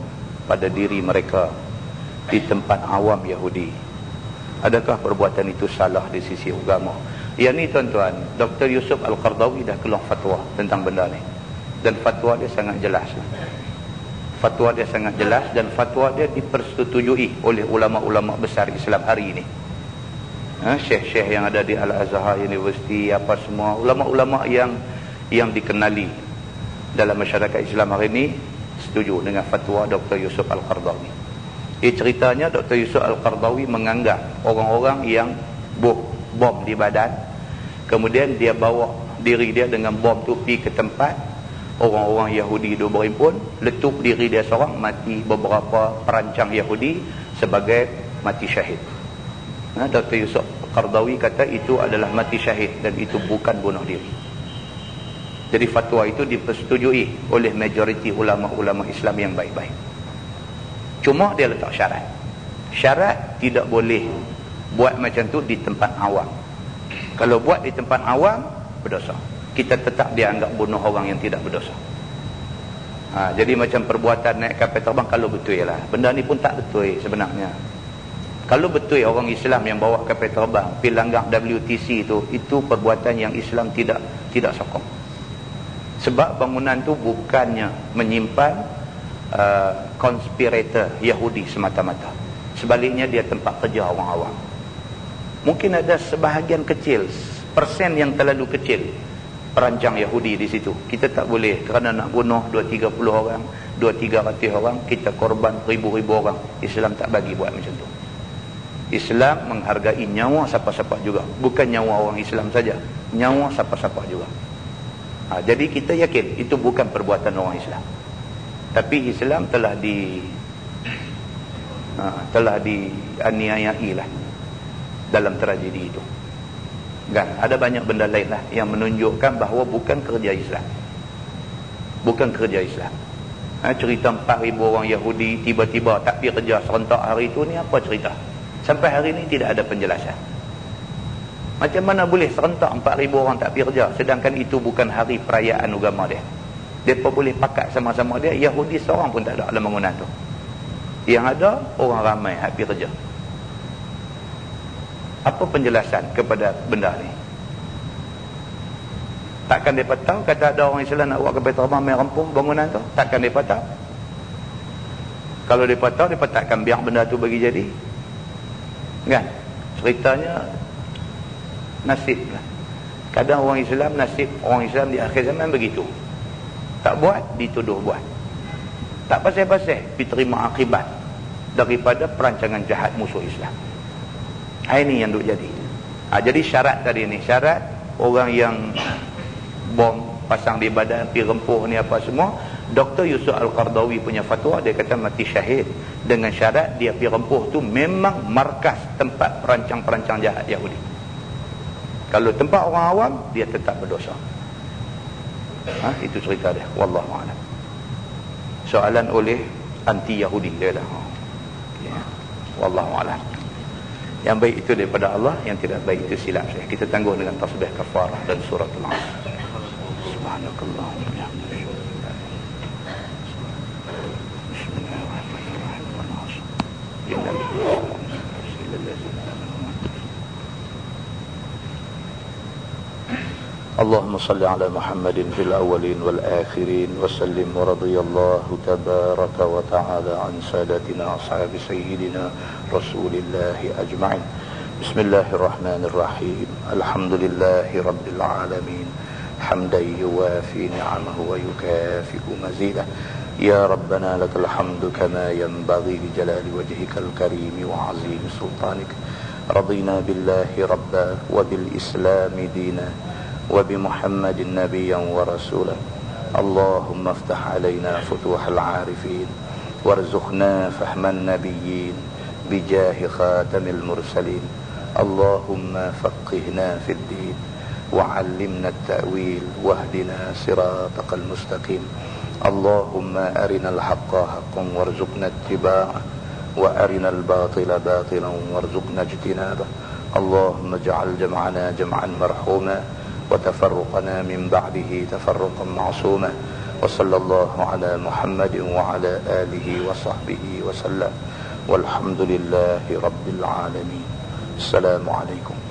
pada diri mereka di tempat awam Yahudi. Adakah perbuatan itu salah di sisi agama? Yang ni tuan-tuan, Dr. Yusuf Al-Qardawi dah keluar fatwa tentang benda ni, dan fatwa dia sangat jelas. Fatwa dia sangat jelas dan fatwa dia dipersetujui oleh ulama-ulama besar Islam hari ini. Syekh-syekh yang ada di Al-Azhar University, apa semua ulama-ulama yang dikenali dalam masyarakat Islam hari ini setuju dengan fatwa Dr. Yusuf Al-Qardawi. Ceritanya Dr. Yusuf Al-Qardawi menganggap orang-orang yang bom di badan, kemudian dia bawa diri dia dengan bom tu pergi ke tempat orang-orang Yahudi itu berhimpun, letup diri dia seorang, mati beberapa perancang Yahudi sebagai mati syahid. Dr. Yusuf Qardawi kata itu adalah mati syahid dan itu bukan bunuh diri. Jadi fatwa itu dipersetujui oleh majoriti ulama-ulama Islam yang baik-baik. Cuma dia letak syarat. Syarat tidak boleh buat macam tu di tempat awam. Kalau buat di tempat awam, berdosa. Kita tetap dianggap bunuh orang yang tidak berdosa. Jadi macam perbuatan naik kapal terbang, kalau betul lah. Benda ni pun tak betul sebenarnya. Kalau betul orang Islam yang bawa kapal terbang pergi langgar WTC itu perbuatan yang Islam tidak sokong. Sebab bangunan tu bukannya menyimpan konspirator Yahudi semata-mata. Sebaliknya dia tempat kerja orang awam. Mungkin ada sebahagian kecil, persen yang terlalu kecil perancang Yahudi di situ. Kita tak boleh kerana nak bunuh 2-30 orang, 200-300 orang, kita korban ribu-ribu orang. Islam tak bagi buat macam tu. Islam menghargai nyawa siapa-siapa juga. Bukan nyawa orang Islam saja, nyawa siapa-siapa juga. Jadi kita yakin itu bukan perbuatan orang Islam. Tapi Islam telah dianiayai lah dalam tragedi itu. Kan? Ada banyak benda lain lah yang menunjukkan bahawa bukan kerja Islam. Bukan kerja Islam. Cerita 4,000 orang Yahudi tiba-tiba tak pergi kerja serentak hari itu, ni apa cerita? Sampai hari ini tidak ada penjelasan. Macam mana boleh serentak 4,000 orang tak pergi kerja, sedangkan itu bukan hari perayaan agama dia. Mereka boleh pakat sama-sama dia. Yahudi seorang pun tak ada dalam bangunan tu. Yang ada orang ramai yang pergi kerja. Apa penjelasan kepada benda ni? Takkan mereka tahu kata ada orang Islam nak buat kapal terbang main rempuh bangunan tu? Takkan mereka tahu? Kalau mereka tahu, mereka takkan biar benda tu bagi jadi. Kan? Ceritanya nasib lah. Kadang orang Islam, nasib orang Islam di akhir zaman begitu. Tak buat, dituduh buat. Tak pasal-pasal, diterima akibat daripada perancangan jahat musuh Islam. Ini yang duk jadi. Jadi syarat tadi ni, syarat orang yang bom pasang di badan, pergi rempuh ni apa semua, Dr. Yusuf Al-Qardawi punya fatwa, dia kata mati syahid dengan syarat dia pergi rempuh tu memang markas tempat perancang-perancang jahat Yahudi. Kalau tempat orang awam, dia tetap berdosa. Itu cerita dia. Wallahu a'lam. Soalan oleh anti Yahudi dia dah. Wallahu a'lam. Yang baik itu daripada Allah, yang tidak baik itu silap saya. Kita tangguh dengan tasbih kafarah dan suratul Asr. Subhanakallahumma wa bihamdika. اللهم صل على محمد في الأولين والآخرين وسلم ورضي الله تبارك وتعالى عن سادتنا أصحاب سيدنا رسول الله أجمعين. بسم الله الرحمن الرحيم. الحمد لله رب العالمين حمدا يوافي نعمه ويكافئ مزيده. يا ربنا لك الحمد كما ينبغي لجلال وجهك الكريم وعظيم سلطانك. رضينا بالله ربا وبالإسلام دينا وبمحمد نبيا ورسولا. اللهم افتح علينا فتوح العارفين وارزقنا فهم النبيين بجاه خاتم المرسلين. اللهم فقهنا في الدين وعلمنا التأويل واهدنا صراطك المستقيم. اللهم أرنا الحق حقا وارزقنا اتباعه وأرنا الباطل باطلا وارزقنا اجتنابه. اللهم اجعل جمعنا جمعا مرحوما وتفرقنا من بعده تفرقا معصوما. وصلى الله على محمد وعلى آله وصحبه وسلم والحمد لله رب العالمين. السلام عليكم.